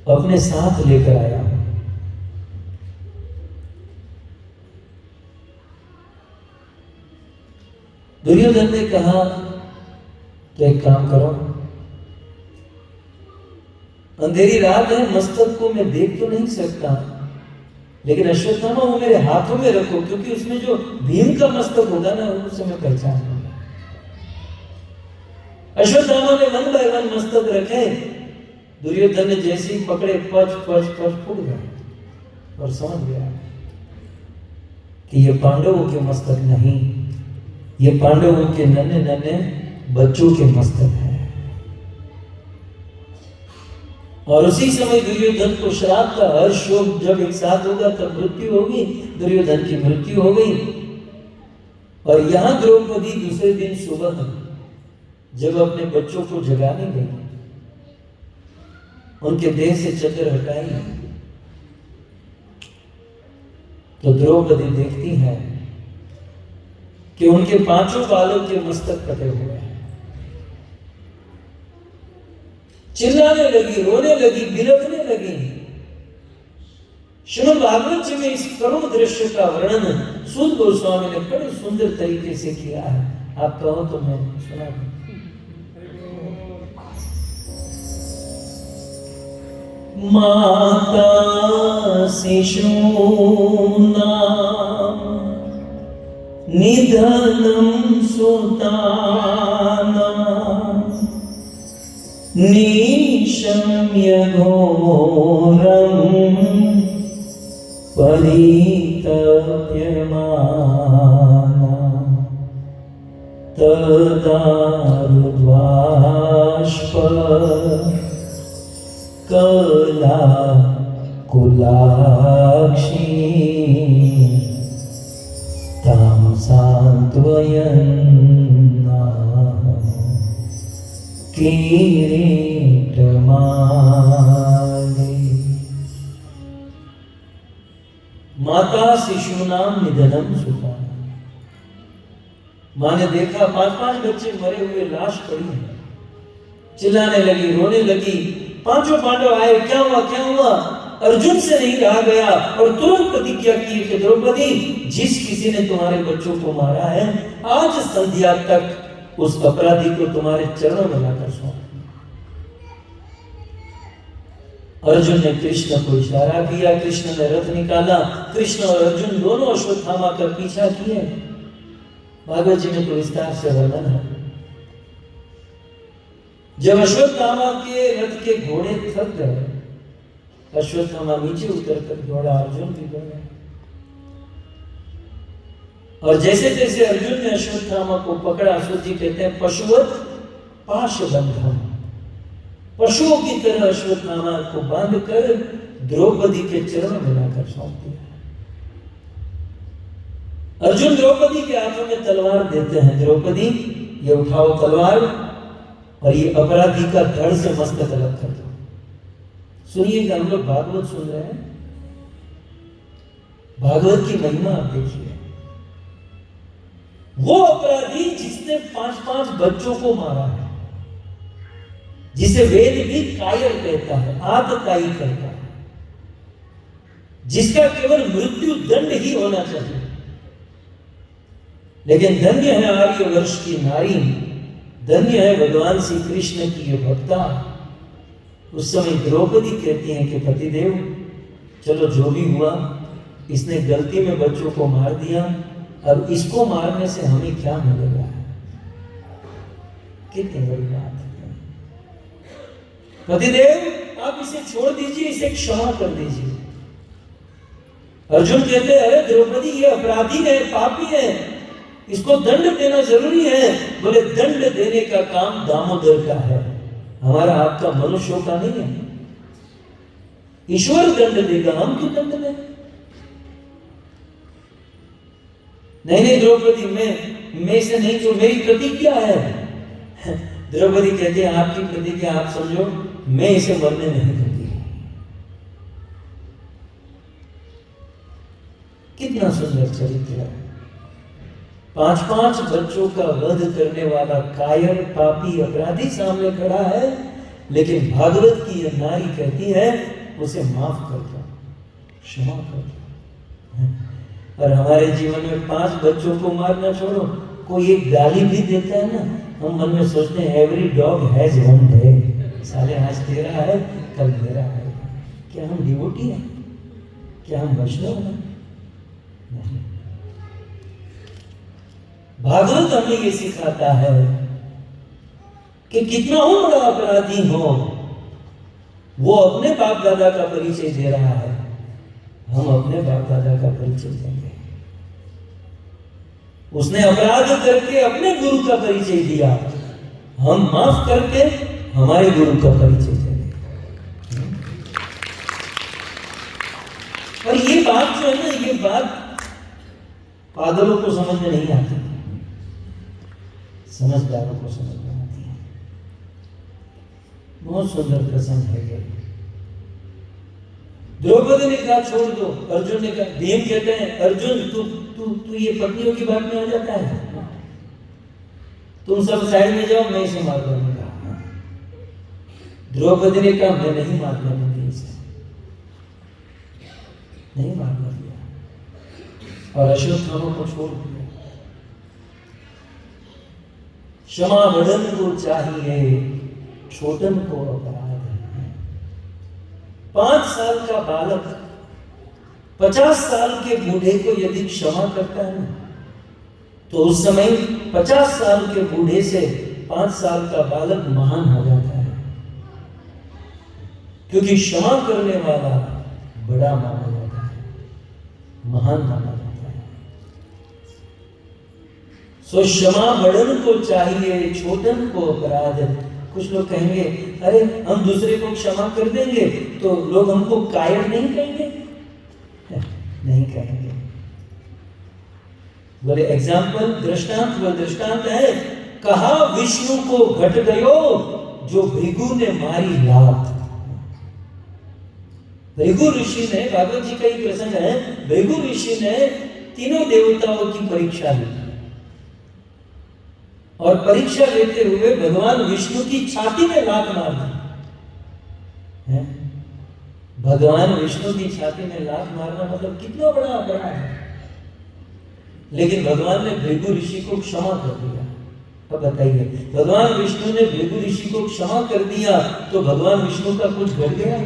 अपने साथ लेकर आया हूं। दुर्योधन ने कहा तो एक काम करो, अंधेरी रात है, मस्तक को मैं देख तो नहीं सकता, लेकिन अश्वत्थामा वो मेरे हाथों में रखो, क्योंकि उसमें जो भीम का मस्तक होगा ना उससे मैं पहचान लूंगा। अश्वत्थामा ने वन बाय वन मस्तक रखे। दुर्योधन ने जैसे ही पकड़े पच पच पच फूट गए और समझ गया कि ये पांडवों के मस्तक नहीं, ये पांडवों के नन्हे नन्हे बच्चों के मस्तक हैं। और उसी समय दुर्योधन को श्राप का हर शोक जब एक साथ होगा तब मृत्यु होगी। दुर्योधन की मृत्यु हो गई। और यहां द्रौपदी दूसरे दिन सुबह जब अपने बच्चों को जगाने गई, उनके देह से चद्दर हटाई तो द्रौपदी देखती है कि उनके पांचों बालों के मस्तक कटे हुए हैं। चिल्लाने लगी, रोने लगी, बिलखने लगी। श्रीमद् भागवत जी में इस करुण दृश्य का वर्णन सूत गोस्वामी ने बड़े सुंदर तरीके से किया है। आप कहो तो मैं सुना दूं। माता शिशूनां निधनं सुतानां निशम्य घोरं परितप्यमाना तदारुद्वाष्प कला कुलाक्षी तां सान्त्वयन्ना किरीटमाले। माता शिशूनाम निधनम सुतानाम। मां ने देखा 5-5 बच्चे मरे हुए लाश पड़ी है। चिल्लाने लगी, रोने लगी। पांचों पांडव आए, क्या हुआ क्या हुआ? अर्जुन से नहीं रहा गया और तुरंत प्रतिज्ञा की कि द्रौपदी, जिस किसी ने तुम्हारे बच्चों को मारा है, आज संध्या तक उस अपराधी को तुम्हारे चरणों में लाकर सौंप। अर्जुन ने कृष्ण को इशारा किया, कृष्ण ने रथ निकाला, कृष्ण और अर्जुन दोनों अश्वत्थामा का पीछा किए। भागवत जी में तो विस्तार से वर्णन है। जब अश्वत्थामा के रथ के घोड़े थक गए, अश्वत्थामा नीचे उतरकर दौड़ा, अर्जुन भी दौड़ा। और जैसे जैसे अर्जुन ने अश्वत्थामा को पकड़ा, सूत जी कहते हैं पशुवत पाशबंधम, पशुओं की तरह अश्वत्थामा को बांधकर द्रौपदी के चरणों में लाकर सौंप दिया। अर्जुन द्रौपदी के हाथों में तलवार देते हैं, द्रौपदी ये उठाओ तलवार और ये अपराधी का धड़ से मस्तक अलग कर दो। सुनिएगा, हम लोग भागवत सुन रहे हैं, भागवत की महिमा आप देखिए। वो अपराधी जिसने 5-5 बच्चों को मारा है, जिसे वेद भी कायर कहता है, आतताई कहता है, जिसका केवल मृत्यु दंड ही होना चाहिए, लेकिन धन्य है आर्यवर्ष की नारी, धन्य है भगवान श्री कृष्ण की ये भक्ता। उस समय द्रौपदी कहती हैं कि पतिदेव, चलो जो भी हुआ, इसने गलती में बच्चों को मार दिया, अब इसको मारने से हमें क्या मिलेगा? कितनी बड़ी बात है। पतिदेव आप इसे छोड़ दीजिए, इसे क्षमा कर दीजिए। अर्जुन कहते हैं, अरे द्रौपदी ये अपराधी है, पापी है, इसको दंड देना जरूरी है। बोले दंड देने का काम दामोदर का है, हमारा आपका मनुष्यों का नहीं है। ईश्वर दंड देगा, हम क्यों दंड दें? नहीं द्रौपदी, मैं इसे नहीं छोड़, मेरी प्रतिज्ञा है। द्रौपदी कहती है, आपकी प्रतिज्ञा आप समझो, मैं इसे मरने नहीं दूंगी। कितना सुंदर चरित्र है। 5-5 बच्चों का वध करने वाला कायर पापी अपराधी सामने खड़ा है, लेकिन भागवत की यह नारी कहती है उसे माफ कर दो, क्षमा कर दो। और हमारे जीवन में 5 बच्चों को मारना छोड़ो, कोई एक गाली भी देता है ना, हम मन में सोचते हैं every dog has one day, साले आज तेरा है कल मेरा है। क्या हम डिवोटी हैं? क्या हम वैष्णव हैं? नहीं। भागवत हमें ये सिखाता है कि कितना हो बड़ा अपराधी हो, वो अपने बाप दादा का परिचय दे रहा है, हम अपने बाप दादा का परिचय देंगे। उसने अपराध करके अपने गुरु का परिचय दिया, हम माफ करके हमारे गुरु का परिचय देंगे। और ये बात जो है ना, ये बात पागलों को समझ में नहीं आती, समझदारों को समझ में आती है। बहुत सुंदर प्रसंग है ये। द्रौपदी ने कहा छोड़ दो, अर्जुन ने कहा, भीम कहते हैं अर्जुन तू ये पत्नियों की बात में आ जाता है, तुम सब साइड में जाओ, मैं इसे मार दूंगा। द्रौपदी ने कहा मैं नहीं मारने दूंगी इसे, नहीं मारने दिया और अश्वत्थामा को छोड़ दिया। क्षमा बड़न को चाहिए, छोटन को अपराध है। 5 साल का बालक 50 साल के बूढ़े को यदि क्षमा करता है ना, तो उस समय 50 साल के बूढ़े से 5 साल का बालक महान हो जाता है, क्योंकि क्षमा करने वाला बड़ा माना जाता है, महान माना जाता है। सो क्षमा बड़न को चाहिए, छोटन को अपराध। कुछ लोग कहेंगे अरे हम दूसरे को क्षमा कर देंगे तो लोग हमको कायर नहीं कहेंगे? नहीं कहेंगे। बोले एग्जाम्पल, दृष्टांत, वो दृष्टांत है, कहा विष्णु को घट गयो जो भृगु ने मारी लात। भृगु ऋषि ने, भागवत जी का ही प्रसंग है, भृगु ऋषि ने तीनों देवताओं की परीक्षा ली और परीक्षा लेते हुए भगवान विष्णु की छाती में लात मार दी। भगवान विष्णु की छाती में लात मारना मतलब कितना बड़ा अपराध है, लेकिन भगवान ने भृगु ऋषि को क्षमा कर दिया। अब बताइए, भगवान विष्णु ने भृगु ऋषि को क्षमा कर दिया तो भगवान विष्णु का कुछ घट गया?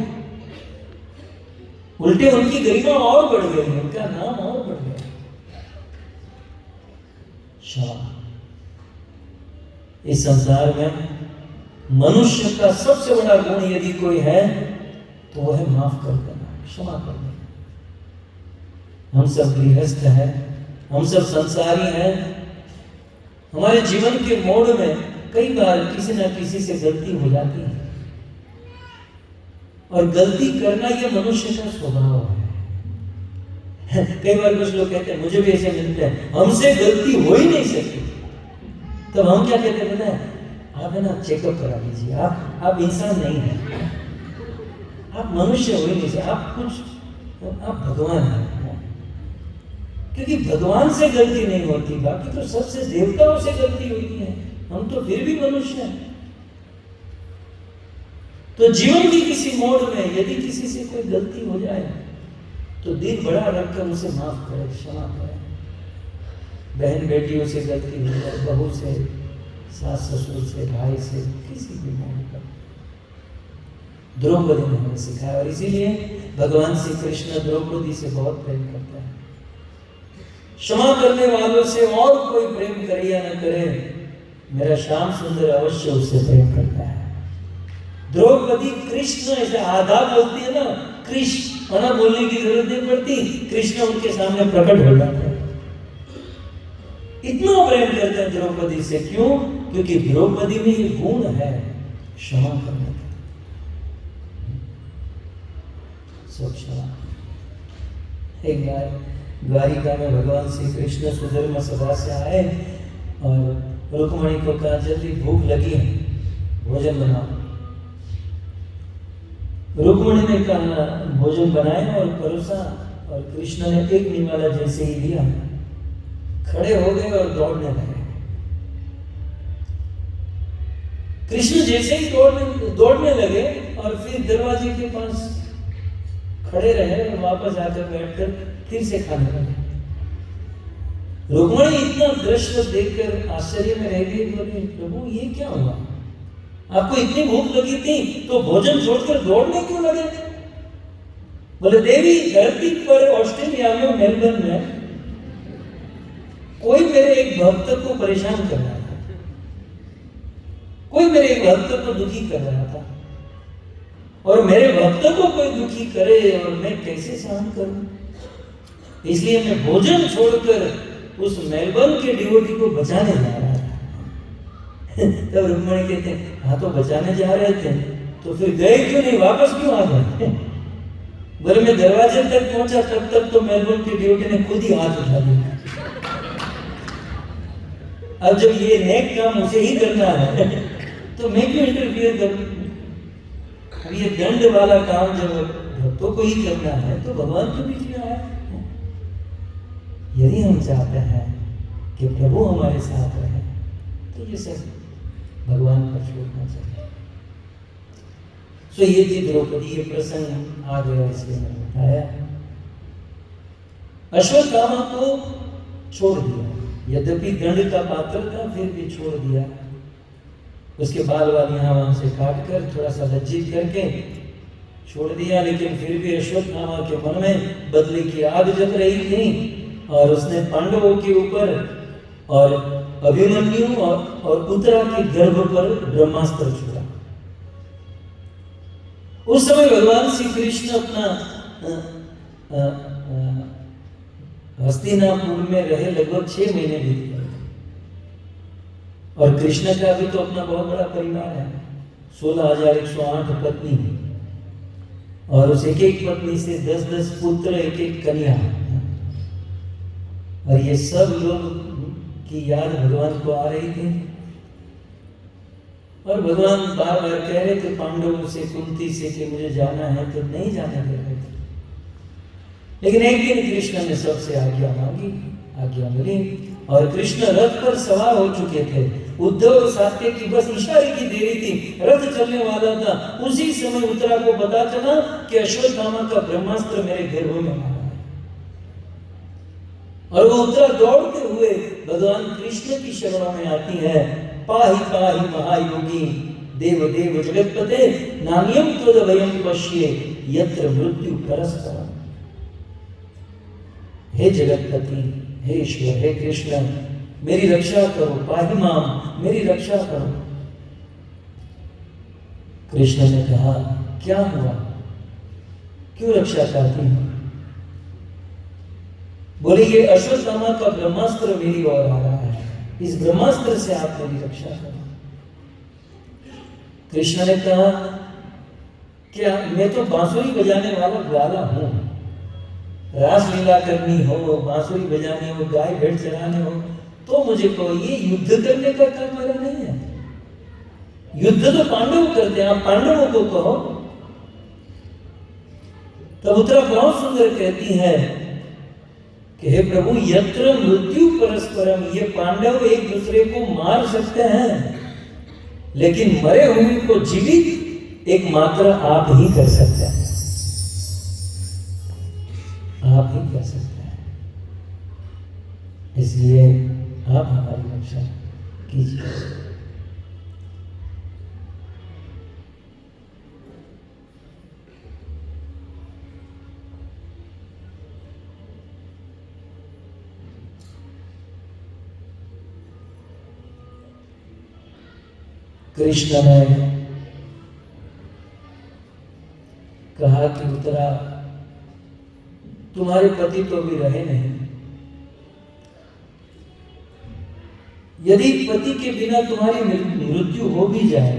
उल्टे उनकी गरिमा और बढ़ गई, उनका नाम और बढ़ गया। क्षमा। इस संसार में मनुष्य का सबसे बड़ा गुण यदि कोई है तो वह है माफ कर देना, क्षमा कर देना। हम सब गृहस्थ हैं, हम सब संसारी हैं। हमारे जीवन के मोड़ में कई बार किसी ना किसी से गलती हो जाती है, और गलती करना यह मनुष्य का स्वभाव है। कई बार कुछ लोग कहते हैं, मुझे भी ऐसे मिलते हैं, हमसे गलती हो ही नहीं सकती। तब हम क्या कहते हैं पता है? आप है ना चेकअप करा लीजिए, आप इंसान नहीं हैं, आप मनुष्य हो ही नहीं सकते, आप भगवान हैं। क्योंकि भगवान से गलती नहीं होती, बाकी तो सबसे देवताओं से गलती होती है, हम तो फिर भी मनुष्य हैं। तो जीवन की किसी मोड़ में यदि किसी से कोई गलती हो जाए तो दिल बड़ा रखकर उसे माफ करे, क्षमा करे। बहन बेटियों से गलती हो जाए, बहू से, सास ससुर से, भाई से, किसी भी मोड़ पर। द्रौपदी ने हमें सिखाया, और इसीलिए भगवान श्री कृष्ण द्रौपदी से बहुत प्रेम करता है। क्षमा करने वालों से और कोई प्रेम करे या न करे, मेरा श्याम सुंदर अवश्य उससे प्रेम करता है। द्रौपदी कृष्ण ऐसे आधा बोलती है ना, कृष्ण मना बोलने की जरूरत नहीं पड़ती, कृष्ण उनके सामने प्रकट हो जाता है। इतना प्रेम करते हैं द्रौपदी से। क्यों? क्योंकि द्रौपदी में ये गुण है क्षमा करने का। सब क्षमा। एक बार द्वारिका में भगवान श्री कृष्ण सुधर्म सभा से आए और रुक्मणी को कहा, जल्दी भूख लगी है, भोजन बनाओ। रुक्मणी ने कहा भोजन बनाए और परोसा, और कृष्ण ने एक निवाला जैसे ही लिया, खड़े हो गए और दौड़ने लगे। कृष्ण जैसे ही दौड़ने लगे और फिर दरवाजे के पास खड़े रहे और वापस आकर बैठकर फिर से खाने लगे। रुक्मणी इतना दृश्य देखकर आश्चर्य में रह गई, बोले प्रभु ये क्या हुआ? आपको इतनी भूख लगी थी तो भोजन छोड़कर दौड़ने क्यों लगे? बोले देवी, धरती पर ऑस्ट्रेलिया में मेलबर्न में कोई मेरे एक भक्त को परेशान कर रहा था, कोई मेरे एक भक्त को दुखी कर रहा था, और मेरे भक्त को कोई दुखी करे और मैं कैसे सहन करूं? इसलिए मैं भोजन छोड़कर उस मेलबर्न के डिवोटी को बचाने जा रहा था। तब रुक्मणी कहते हैं, हाँ तो बचाने जा रहे थे तो फिर गए क्यों नहीं, वापस क्यों आ गए? बोले मैं दरवाजे तक पहुंचा तब तक तो मेलबर्न के डिवोटी ने खुद ही हाथ उठा दिया। अब जब ये नेक काम उसे ही करना है तो मैं क्यों इंटरफियर करूं? अब ये दंड वाला काम जब भक्तों को ही करना है तो भगवान के बीच में आया। यदि हम चाहते हैं कि प्रभु हमारे साथ रहे तो ये सब भगवान पर छोड़ना चाहिए। सो ये थी द्रौपदी, ये प्रसंग आ गया इसलिए मैंने बताया। अश्वत्थामा को छोड़ दिया, यद्यपि दंड का पात्र था फिर भी छोड़ दिया। उसके बाल वाल यहाँ वहां से काट कर थोड़ा सा लज्जित करके छोड़ दिया, लेकिन फिर भी अश्वत्थामा के मन में बदले की आग जल रही थी और उसने पांडवों के ऊपर और अभिमन्यु और उत्तरा के गर्भ पर ब्रह्मास्त्र छोड़ा। उस समय भगवान श्री कृष्ण अपना हस्तिनापुर में रहे लगभग 6 महीने बीत गए, और कृष्ण का भी तो अपना बहुत बड़ा परिवार है, 16,108 पत्नी, और उस एक एक पत्नी से 10-10 पुत्र, एक एक कन्या, और ये सब लोग की याद भगवान को आ रही थी। और भगवान बार बार कह रहे थे पांडवों से, कुंती से कि मुझे जाना है, तो नहीं जाने दे रहे थे। लेकिन एक दिन कृष्ण ने सबसे आज्ञा मांगी, आज्ञा मिली, और कृष्ण रथ पर सवार हो चुके थे उद्धव और सात्यकी बस इशारे की देरी थी, रथ चलने वाला था। उसी समय उत्तरा को पता चला कि अश्वत्थामा का ब्रह्मास्त्र मेरे गर्भ में मारा है, और वो उत्तरा दौड़ते हुए भगवान कृष्ण की शरणों में आती है। पाहि पाहि महायोगी देव देव जगतपते नान्यम त्वद वयम पश्ये यत्र मृत्यु परस्परम। हे जगतपति, हे ईश्वर, हे कृष्ण, मेरी रक्षा करो, पाहि माम, मेरी रक्षा करो। कृष्ण ने कहा, क्या हुआ, क्यों रक्षा चाहती हो? बोले, ये अश्वत्थामा का ब्रह्मास्त्र मेरी ओर आ रहा है, इस ब्रह्मास्त्र से आप मेरी रक्षा करो। कृष्ण ने कहा, क्या मैं तो बांसुरी बजाने वाला ग्वाला हूं, रासलीला करनी हो, बांसुरी बजानी हो, गाय भेड़ चराने हो तो मुझे कहो, ये युद्ध करने का काम मेरा नहीं है। युद्ध तो पांडव करते हैं, आप पांडवों को कहो। तब उत्तरा बहुत सुंदर कहती है कि हे प्रभु, यत्र मृत्यु परस्परम, ये पांडव एक दूसरे को मार सकते हैं, लेकिन मरे हुए को जीवित एकमात्र आप ही कर सकते हैं, आप ही कर सकते हैं। इसलिए आप हमारी रक्षा कीजिए। कृष्ण ने कहा कि उत्तरा, तुम्हारे पति तो भी रहे नहीं, यदि पति के बिना तुम्हारी मृत्यु हो भी जाए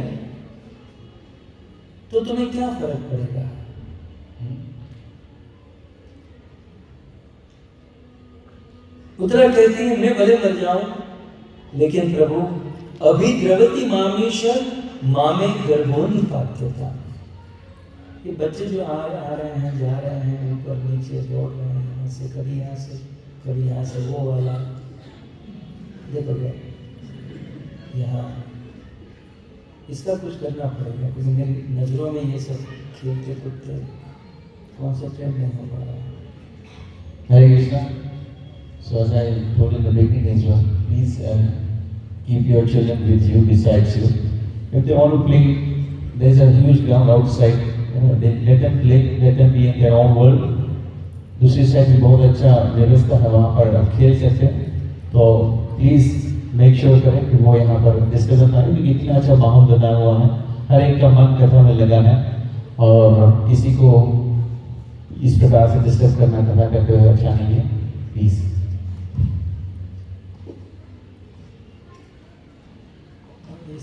तो तुम्हें क्या फर्क पड़ेगा? उत्तरा कहती है, मैं भले मर जाऊं, लेकिन प्रभु अभिद्रवती मामेश्वर मामे गर्भोनि पात्यता। ये बच्चे जो आ रहे हैं, जा रहे हैं, ऊपर नीचे दौड़ रहे हैं, यहाँ से कभी यहाँ से कभी यहाँ से, वो वाला देखोगे यहाँ, इसका कुछ करना पड़ेगा, क्योंकि मेरी नजरों में ये सब खेलते कूदते कॉन्सेंट्रेट नहीं हो पा रहा। हरे Krishna. So as I told in the beginning as well, please keep your children with you, besides you. If they want to play, there is a huge ground outside. Let them play, let them be in their own world. दूसरी side भी बहुत अच्छा व्यवस्था है, वहाँ पर आप खेल सकते हैं। तो प्लीज़ मेक श्योर करें कि वो यहाँ पर डिस्टर्बेंस ना हो, क्योंकि इतना अच्छा माहौल बनाया हुआ है, हर एक का मन कथा में लगा है, और किसी को इस प्रकार से डिस्टर्ब करना कथा करते हुए अच्छा नहीं है। प्लीज़।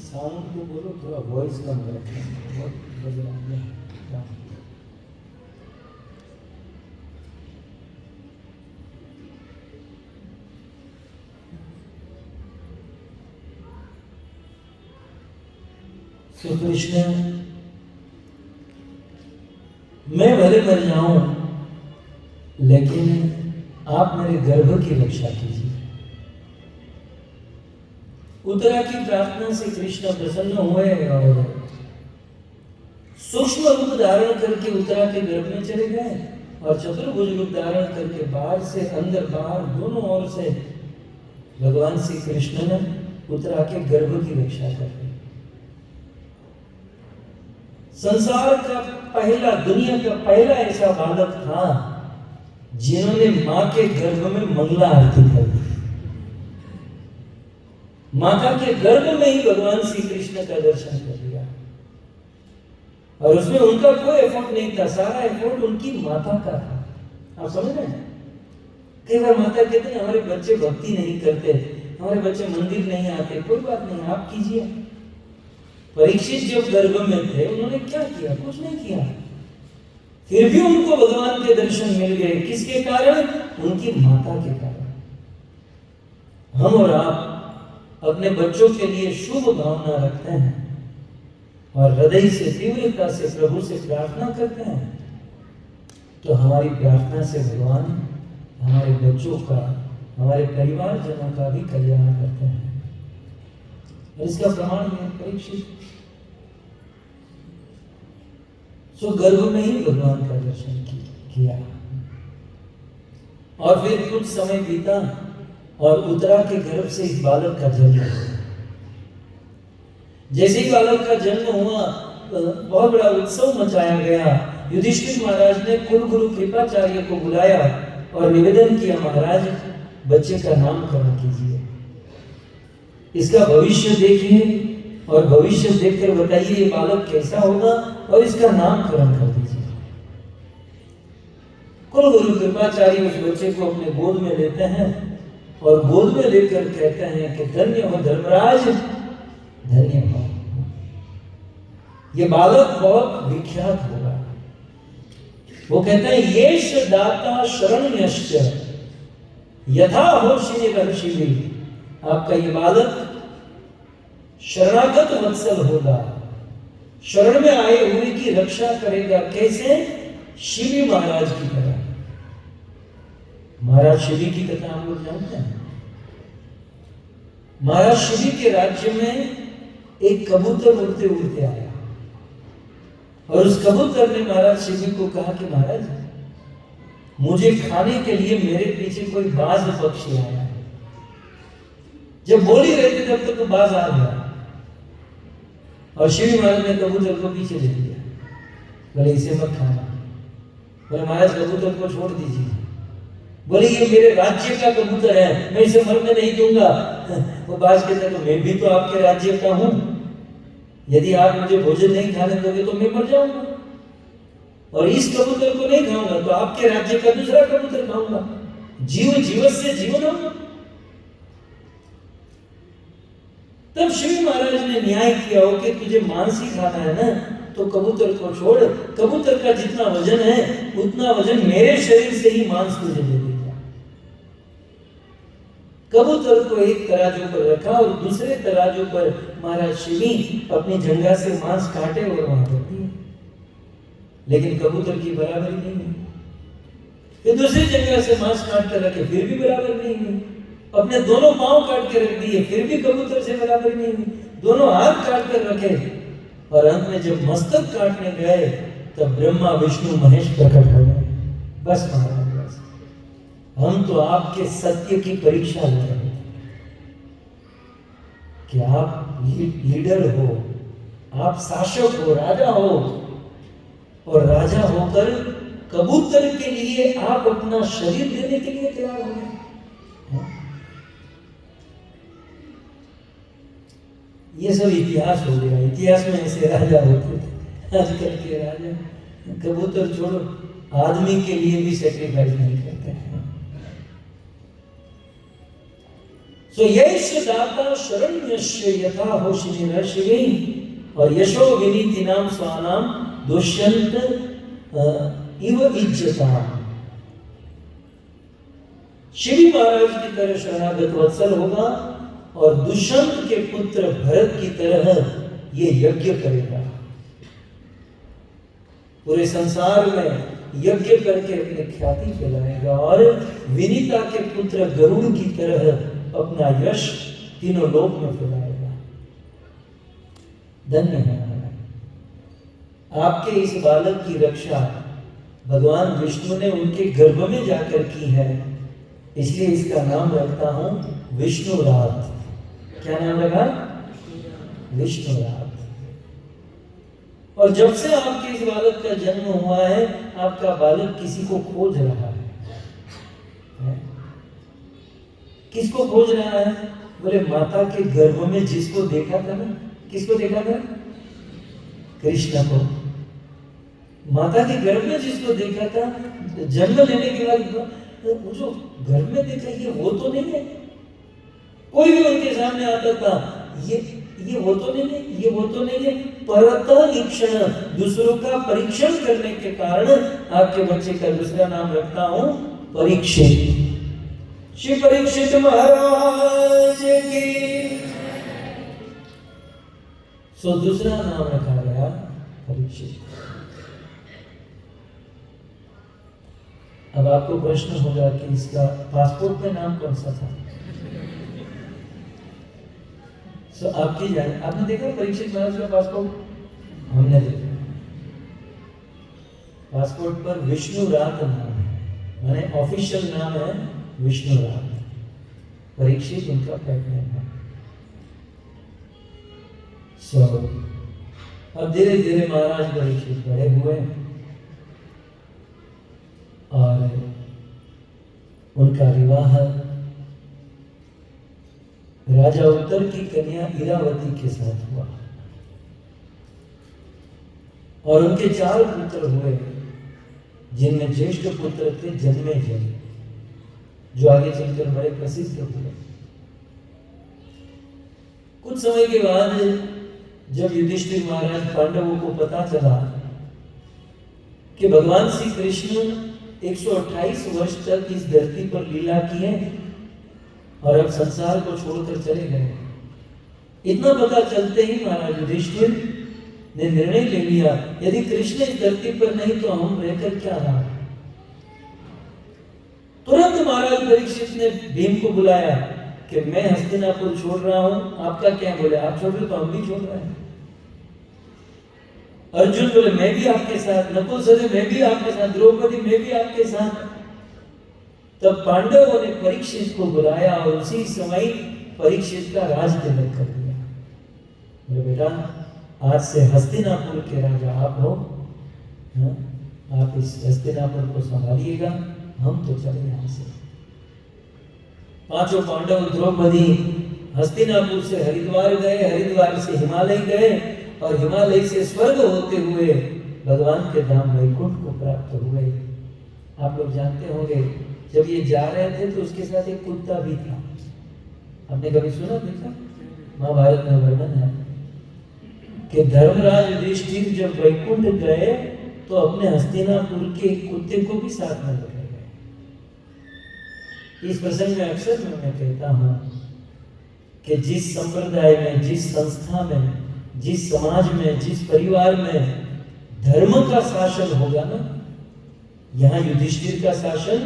साउंड को बोलो, थोड़ा वॉइस कम रखें, बहुत बज रहा है। तो कृष्ण, मैं भले मर जाऊं, लेकिन आप मेरे गर्भ की रक्षा कीजिए। उत्तरा की प्रार्थना से कृष्ण प्रसन्न हुए और सूक्ष्म रूप धारण करके उत्तरा के गर्भ में चले गए, और चतुर्भुज रूप धारण करके बाहर से अंदर बाहर दोनों ओर से भगवान श्री कृष्ण ने उत्तरा के गर्भ की रक्षा कर दी। संसार का पहला, दुनिया का पहला ऐसा बालक था जिन्होंने मां के गर्भ में मंगला आरती कर दी। माता के गर्भ में ही भगवान श्री कृष्ण का दर्शन कर लिया, और उसमें उनका कोई एफर्ट नहीं था, सारा एफर्ट उनकी माता का था। आप समझ रहे हैं? कई बार माता कहते हैं हमारे बच्चे भक्ति नहीं करते, हमारे बच्चे मंदिर नहीं आते। कोई बात नहीं, आप कीजिए। परीक्षित जब गर्भ में थे, उन्होंने क्या किया? कुछ नहीं किया, फिर भी उनको भगवान के दर्शन मिल गए। किसके कारण? उनकी माता के कारण। हम और आप अपने बच्चों के लिए शुभ भावना रखते हैं और हृदय से, तीव्रता से प्रभु से प्रार्थना करते हैं, तो हमारी प्रार्थना से भगवान हमारे बच्चों का, हमारे परिवारजनों का भी कल्याण करते हैं। और इसका प्रमाण है परीक्षित। सो गर्भ में ही भगवान का दर्शन किया और फिर कुछ समय बीता और उत्तरा के गर्भ से इस बालक का जन्म हुआ। जैसे ही बालक का जन्म हुआ बहुत बड़ा उत्सव मचाया गया। युधिष्ठिर महाराज ने कुल गुरु कृपाचार्य को बुलाया और निवेदन किया, महाराज बच्चे का नामकरण कीजिए, इसका भविष्य देखिए और भविष्य देखकर बताइए ये बालक कैसा होगा और इसका नामकरण कर दीजिए। कुल गुरु कृपाचार्य उस बच्चे को अपने गोद में लेते हैं और गोद में लेकर कहते हैं कि धन्य हो धर्मराज, धन्य हो, ये बालक बहुत विख्यात होगा। वो कहते हैं येष दाता शरण्यश्च यथा हो श्री, आपका ये बालक शरणागत वत्सल होगा, शरण में आए हुए की रक्षा करेगा। कैसे? शिवी महाराज की तरह। महाराज शिवी की कथा हम लोग जानते हैं। महाराज शिवी के राज्य में एक कबूतर उड़ते उड़ते आया और उस कबूतर ने महाराज शिवी को कहा कि महाराज मुझे खाने के लिए मेरे पीछे कोई बाज पक्षी आया है। जब बोल ही रहे थे तब तक तो बाज आ गया और शिवी महाराज ने कबूतर को पीछे ले लिया। बोले इसे मत खाना। बोले महाराज कबूतर को छोड़ दीजिए। बोले ये मेरे राज्य का कबूतर है, मैं इसे मरने नहीं दूंगा। वो बाज कहता तो मैं भी तो आपके राज्य का हूं, यदि आप मुझे भोजन नहीं खाने दोगे तो मैं मर जाऊंगा और इस कबूतर को नहीं खाऊंगा तो आपके राज्य का दूसरा कबूतर खाऊंगा। जीव जीवस्य जीवनम। तब शिव महाराज ने न्याय किया हो कि तुझे मांस ही खाना है ना तो कबूतर को छोड़, कबूतर का जितना वजन है उतना वजन मेरे शरीर से ही मांस तुझे दे देगा। कबूतर को एक तराजू पर रखा और दूसरे तराजू पर महाराज शिवी अपनी जंघा से मांस काटे और वहां रख दिए, लेकिन कबूतर की बराबरी नहीं हुई। फिर दूसरी जंघा से मांस काट कर रखे, फिर भी बराबर नहीं हुई। अपने दोनों पांव काट के रख दिए, फिर भी कबूतर से बराबरी नहीं हुई। दोनों हाथ काट कर रखे और अंत में जब मस्तक काटने गए तब ब्रह्मा विष्णु महेश प्रकट हो गए। बस महाराज बस, हम तो आपके सत्य की परीक्षा ले रहे हैं कि आप लीडर हो, आप शासक हो, राजा हो और राजा होकर कबूतर के लिए आप अपना शरीर देने के लिए तैयार हो गए। ये सब इतिहास हो गया। इतिहास में ऐसे राजा होते थे। आजकल के राजा कबूतर छोड़ो, आदमी के लिए भी सेक्रीफाइस नहीं करते हैं। सो यश दाता शरण्यस्य यथा हो शिवी और यशो विनीति नाम स्वानाम दुष्यंत इव इज्जता। शिवी महाराज की तरह शरणागत वत्सल होगा और दुष्यंत के पुत्र भरत की तरह ये यज्ञ करेगा। पूरे संसार में यज्ञ करके अपनी ख्याति फैलाएगा और विनीता के पुत्र गरुड़ की तरह अपना यश तीनों लोक में फैलाएगा। धन्य है आपके इस बालक की रक्षा भगवान विष्णु ने उनके गर्भ में जाकर की है, इसलिए इसका नाम रखता हूं विष्णुरात। क्या नाम रखा? विष्णुरात। और जब से आपके इस बालक का जन्म हुआ है आपका बालक किसी को खोज रहा है। किसको खोज रहा है? बोले माता के गर्भ में जिसको देखा था ना, किसको देखा था? कृष्ण को। माता के गर्भ में जिसको देखा था, जन्म लेने के बाद वो जो गर्भ में देखा ये वो तो नहीं है। कोई भी उनके सामने आता था, ये वो तो नहीं है, ये वो तो नहीं है। परतः ईक्षण, दूसरों का परीक्षण करने के कारण आपके बच्चे का दूसरा नाम रखता हूं परीक्षित। श्री परीक्षित महाराज की। सो दूसरा नाम रखा गया परीक्षित। अब आपको प्रश्न होगा कि इसका पासपोर्ट में नाम कौन सा था? सो आपकी जान, आपने देखा परीक्षित महाराज का पासपोर्ट? हमने देखा। पासपोर्ट पर विष्णु रात नाम है, माने ऑफिशियल नाम है विष्णु रात। परीक्षित उनका पेट नेम है। सो अब धीरे धीरे महाराज परीक्षित बड़े हुए और उनका विवाह राजा उत्तर की कन्या इरावती के साथ हुआ और उनके 4 पुत्र हुए, जिनमें ज्येष्ठ पुत्र थे जन्मेजय, जो आगे चलकर बड़े प्रसिद्ध हुए। कुछ समय के बाद जब युधिष्ठिर महाराज पांडवों को पता चला कि भगवान श्री कृष्ण 128 वर्ष तक इस धरती पर लीला किए और अब संसार को छोड़कर चले गए, इतना पता चलते ही महाराज युधिष्ठिर ने निर्णय ले लिया, यदि कृष्ण इस धरती पर नहीं तो हम रहकर क्या रहा। तुरंत महाराज परीक्षित ने भीम को बुलाया कि मैं हस्तिनापुर छोड़ रहा हूं, आपका क्या? बोले आप छोड़ रहे तो हम भी छोड़ रहे हैं। अर्जुन बोले मैं भी आपके साथ, नकुल सहदेव मैं भी आपके साथ, द्रौपदी मैं भी आपके साथ। तब पांडवों ने परीक्षित को बुलाया और उसी समय परीक्षित का राज तिलक कर दिया। बोले बेटा आज से हस्तिनापुर के राजा आप हो, आप इस हस्तिनापुर को संभालिएगा, हम तो चले यहां से। 5 पांडव द्रौपदी हस्तिनापुर से हरिद्वार गए, हरिद्वार से हिमालय गए और हिमालय से स्वर्ग होते हुए भगवान के धाम वैकुंठ को प्राप्त हुए। आप लोग जानते होंगे जब ये जा रहे थे तो उसके साथ एक कुत्ता भी था। आपने कभी सुना देखा? महाभारत में वर्णन है कि धर्मराज युधिष्ठिर जब वैकुंठ गए तो अपने हस्तिनापुर के एक कुत्ते को भी साथ में लेकर गए। इस प्रसंग में अक्सर मैं कहता हूं कि जिस संप्रदाय में, जिस संस्था में, जिस समाज में, जिस परिवार में धर्म का शासन होगा ना, यहां युधिष्ठिर का शासन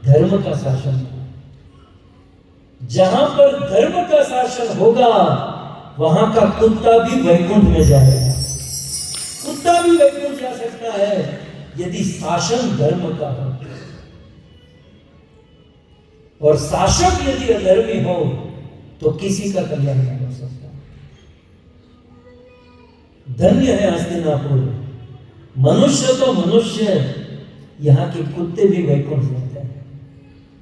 धर्म का शासन था। जहां पर धर्म का शासन होगा वहां का कुत्ता भी वैकुंठ में जाएगा। कुत्ता भी वैकुंठ जा सकता है यदि शासन धर्म का हो, और शासक यदि अधर्मी हो तो किसी का कल्याण नहीं हो सकता। धन्य है हस्तिनापुर, मनुष्य तो मनुष्य, यहाँ के कुत्ते भी वैकुंठ जाते हैं।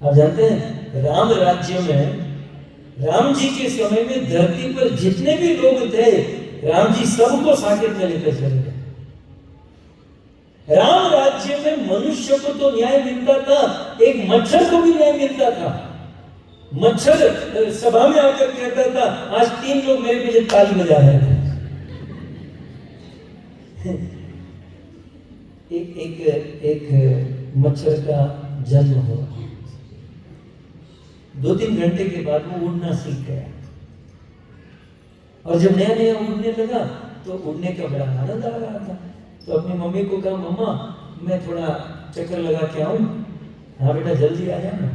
आप जानते हैं राम राज्य में, राम जी के समय में धरती पर जितने भी लोग थे, राम जी सबको साकेत में लेकर चले गए। राम राज्य में मनुष्य को तो न्याय मिलता था, एक मच्छर को भी न्याय मिलता था। मच्छर सभा में आकर कहता था आज 3 लोग मेरे पीछे ताली बजा रहे थे। एक मच्छर का जन्म हुआ, 2-3 घंटे के बाद वो उड़ना सीख गया, और जब नया नया उड़ने लगा तो उड़ने का बड़ा आनंद आ रहा था। तो अपनी मम्मी को कहा मम्मा मैं थोड़ा चक्कर लगा के आऊं। हाँ बेटा जल्दी आ जाना।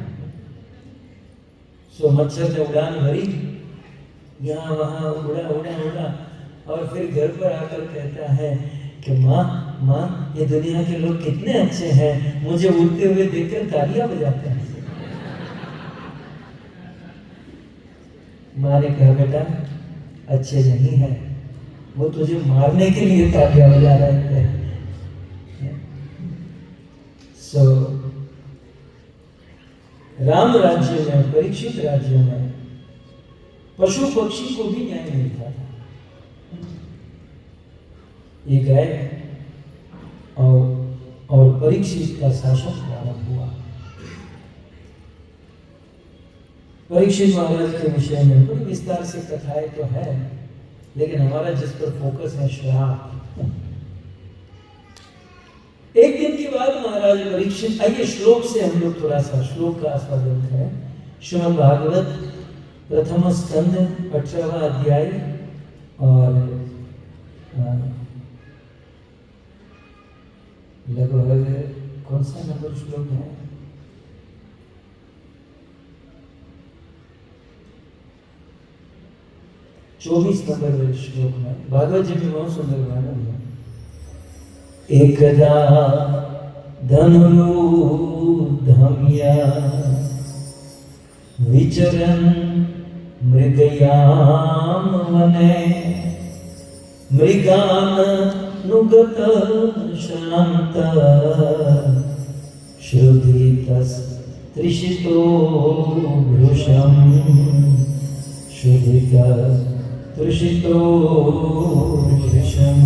सो मच्छर ने उड़ान भरी, यहाँ वहां उड़ा उड़ा उड़ा, और फिर घर पर आकर कहता है कि माँ ये दुनिया के लोग कितने अच्छे हैं, मुझे उड़ते हुए देखकर तालियां बजाते हैं। माँ ने कहा बेटा अच्छे नहीं है, वो तुझे मारने के लिए तालियां बजा रहे थे। सो राम राज्य में, परीक्षित राज्य में पशु पक्षी को भी न्याय मिलता था। ये गए और परीक्षित का शासन प्रारंभ हुआ। परीक्षित महाराज के विषय में बड़ी विस्तार से कथाएं तो है, लेकिन हमारा जिस पर फोकस है श्राप। एक दिन की बात महाराज परीक्षित, आइए श्लोक से हम लोग थोड़ा सा श्लोक का आस्वादन करें। श्रीमद् भागवत प्रथम स्कंद 18वां अध्याय और लगभग कौन सा नंबर श्लोक है? 24 नंबर श्लोक में भागवत जी में बहुत सुंदर वर्णन है। एकदा धनुर्धम्य विचरन् मृगयाम वने मृगानुगत शांत श्रुधितस्तृषितो भृशं श्रुधितस्तृषितो भृशम्।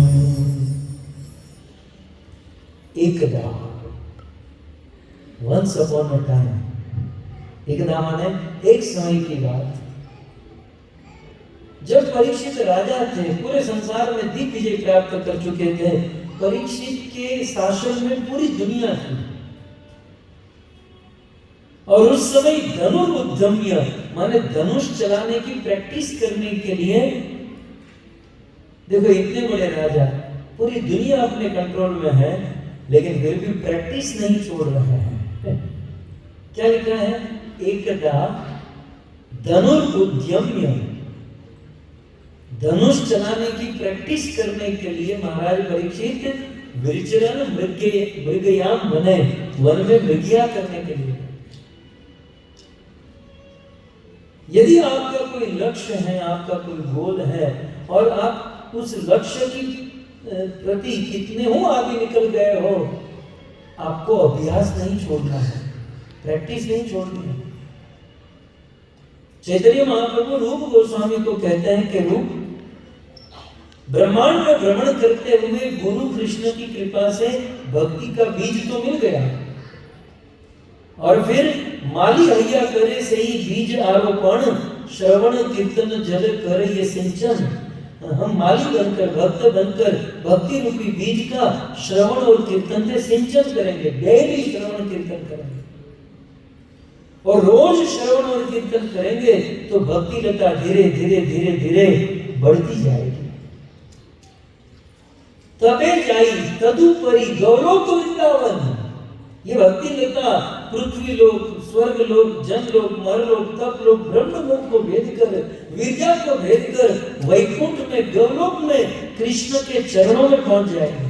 एकदा, once upon a time, एकदा माने एक समय की बात, जब परीक्षित राजा थे, पूरे संसार में दिग्विजय प्राप्त कर चुके थे, परीक्षित के शासन में पूरी दुनिया थी, और उस समय धनुर्धम्य माने धनुष चलाने की प्रैक्टिस करने के लिए, देखो इतने बड़े राजा, पूरी दुनिया अपने कंट्रोल में है, लेकिन फिर भी प्रैक्टिस नहीं छोड़ रहे हैं। क्या लिखा है? एकदा धनुर्धम्य, धनुष चलाने की प्रैक्टिस करने के लिए महाराज परीक्षित विचरण मृगयाम वने, वन में मृगया करने के लिए। यदि आपका कोई लक्ष्य है, आपका कोई गोल है, और आप उस लक्ष्य की प्रति कितने हो आगे निकल गए हो, आपको अभ्यास नहीं छोड़ना है, प्रैक्टिस नहीं छोड़नी है। चैतन्य महाप्रभु रूप गोस्वामी को कहते हैं कि रूप ब्रह्मांड में भ्रमण करते हुए गुरु कृष्ण की कृपा से भक्ति का बीज तो मिल गया, और फिर माली हैया करे से ही बीज आरोपण, श्रवण कीर्तन जल कर ये सिंचन। हम माली बनकर, भक्त बनकर भक्ति रूपी बीज का श्रवण और कीर्तन से सिंचन करेंगे, डेली श्रवण कीर्तन करेंगे, और रोज श्रवण और कीर्तन करेंगे तो भक्ति लता धीरे धीरे धीरे धीरे बढ़ती जाएगी। तबे जाई तदुपरि गौलोक वृंदावन। ये भक्ति लता पृथ्वी लोक, स्वर्ग लोक, जन लोक, मरलोक, तप लोक, ब्रह्म लोक को भेद कर, विद्या को भेद कर वैकुंठ में, गौलोक में कृष्ण के चरणों में पहुंच जाएंगे,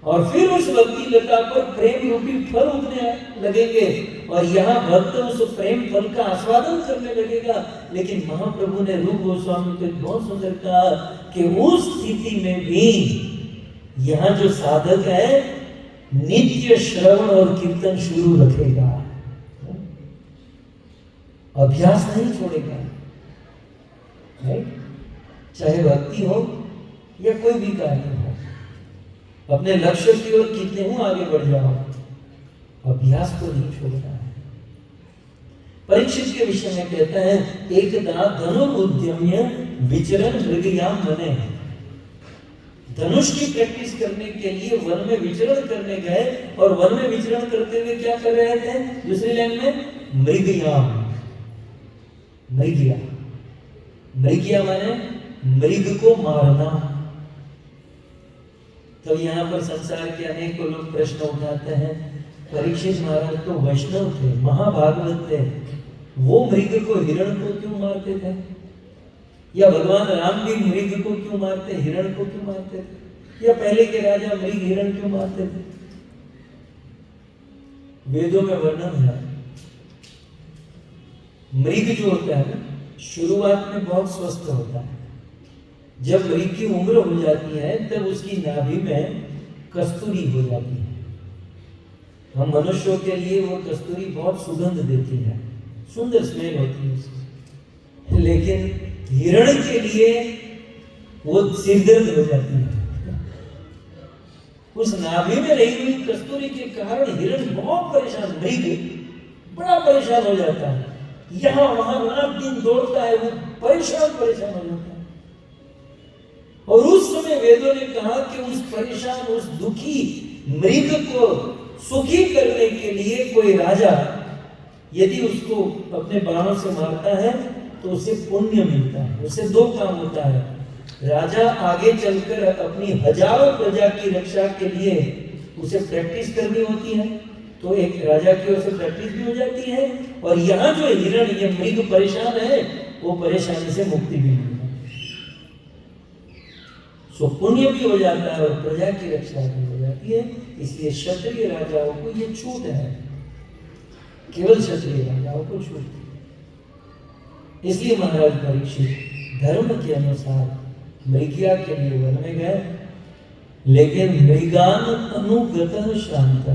और फिर उस भक्ति लता पर प्रेम रूपी फल उगने लगेंगे, और यहाँ भक्त उस प्रेम फल का आस्वादन करने लगेगा। लेकिन महाप्रभु ने रूप गोस्वामी को बहुत सुंदर कहा कि उस स्थिति में भी यहाँ जो साधक है नित्य श्रवण और कीर्तन शुरू रखेगा, अभ्यास नहीं छोड़ेगा, चाहे भक्ति हो या कोई भी कार्य हो। अपने लक्ष्य की ओर कितने हो आगे बढ़ जाओ, अभ्यास को नहीं छोड़ना है। परीक्षित के विषय में कहता है एकदा धनुर्धम्य विचरण मृगयाम वने। धनुष की प्रैक्टिस करने के लिए वन में विचरण करने गए, और वन में विचरण करते हुए क्या कर रहे थे? दूसरी लाइन में मृगयाम, मृगया, मृगया माने मृग को मारना। तो यहाँ पर संसार के अनेक लोग प्रश्न उठाते हैं, परीक्षित महाराज तो वैष्णव थे, महाभागवत थे, वो मृग को, हिरण को क्यों मारते थे? या भगवान राम भी मृग को क्यों मारते, हिरण को क्यों मारते थे? या पहले के राजा मृग हिरण क्यों मारते थे? वेदों में वर्णन है, मृग जो होता है शुरुआत में बहुत स्वस्थ होता है, जब मृग की उम्र हो जाती है तब उसकी नाभि में कस्तूरी हो जाती है। हम मनुष्यों के लिए वो कस्तूरी बहुत सुगंध देती है, सुंदर स्मेल होती है उसकी, लेकिन हिरण के लिए वो सिरदर्द हो जाती है। उस नाभि में रही हुई कस्तूरी के कारण हिरण बहुत परेशान, मृग बड़ा परेशान हो जाता है, यहाँ वहां रात दिन दौड़ता है, वो परेशान हो जाता है। और उस समय वेदों ने कहा कि उस परेशान, उस दुखी मृग को सुखी करने के लिए कोई राजा यदि उसको अपने बाणों से मारता है तो उसे पुण्य मिलता है। उससे दो काम होता है, राजा आगे चलकर अपनी हजारों प्रजा की रक्षा के लिए उसे प्रैक्टिस करनी होती है, तो एक राजा की ओर से प्रैक्टिस भी हो जाती है, और यहाँ जो हिरण, ये मृग परेशान है, वो परेशानी से मुक्ति भी मिलेगी। सो पुण्य भी हो जाता है और प्रजा की रक्षा भी हो जाती है। इसलिए क्षत्रिय राजाओं को ये छूट है, केवल क्षत्रिय राजाओं को छूट है। इसलिए महाराज परीक्षित धर्म के अनुसार मृगिया के लिए वन में गए, लेकिन मृगान अनुगत शांत,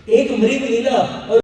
एक मृग मिला और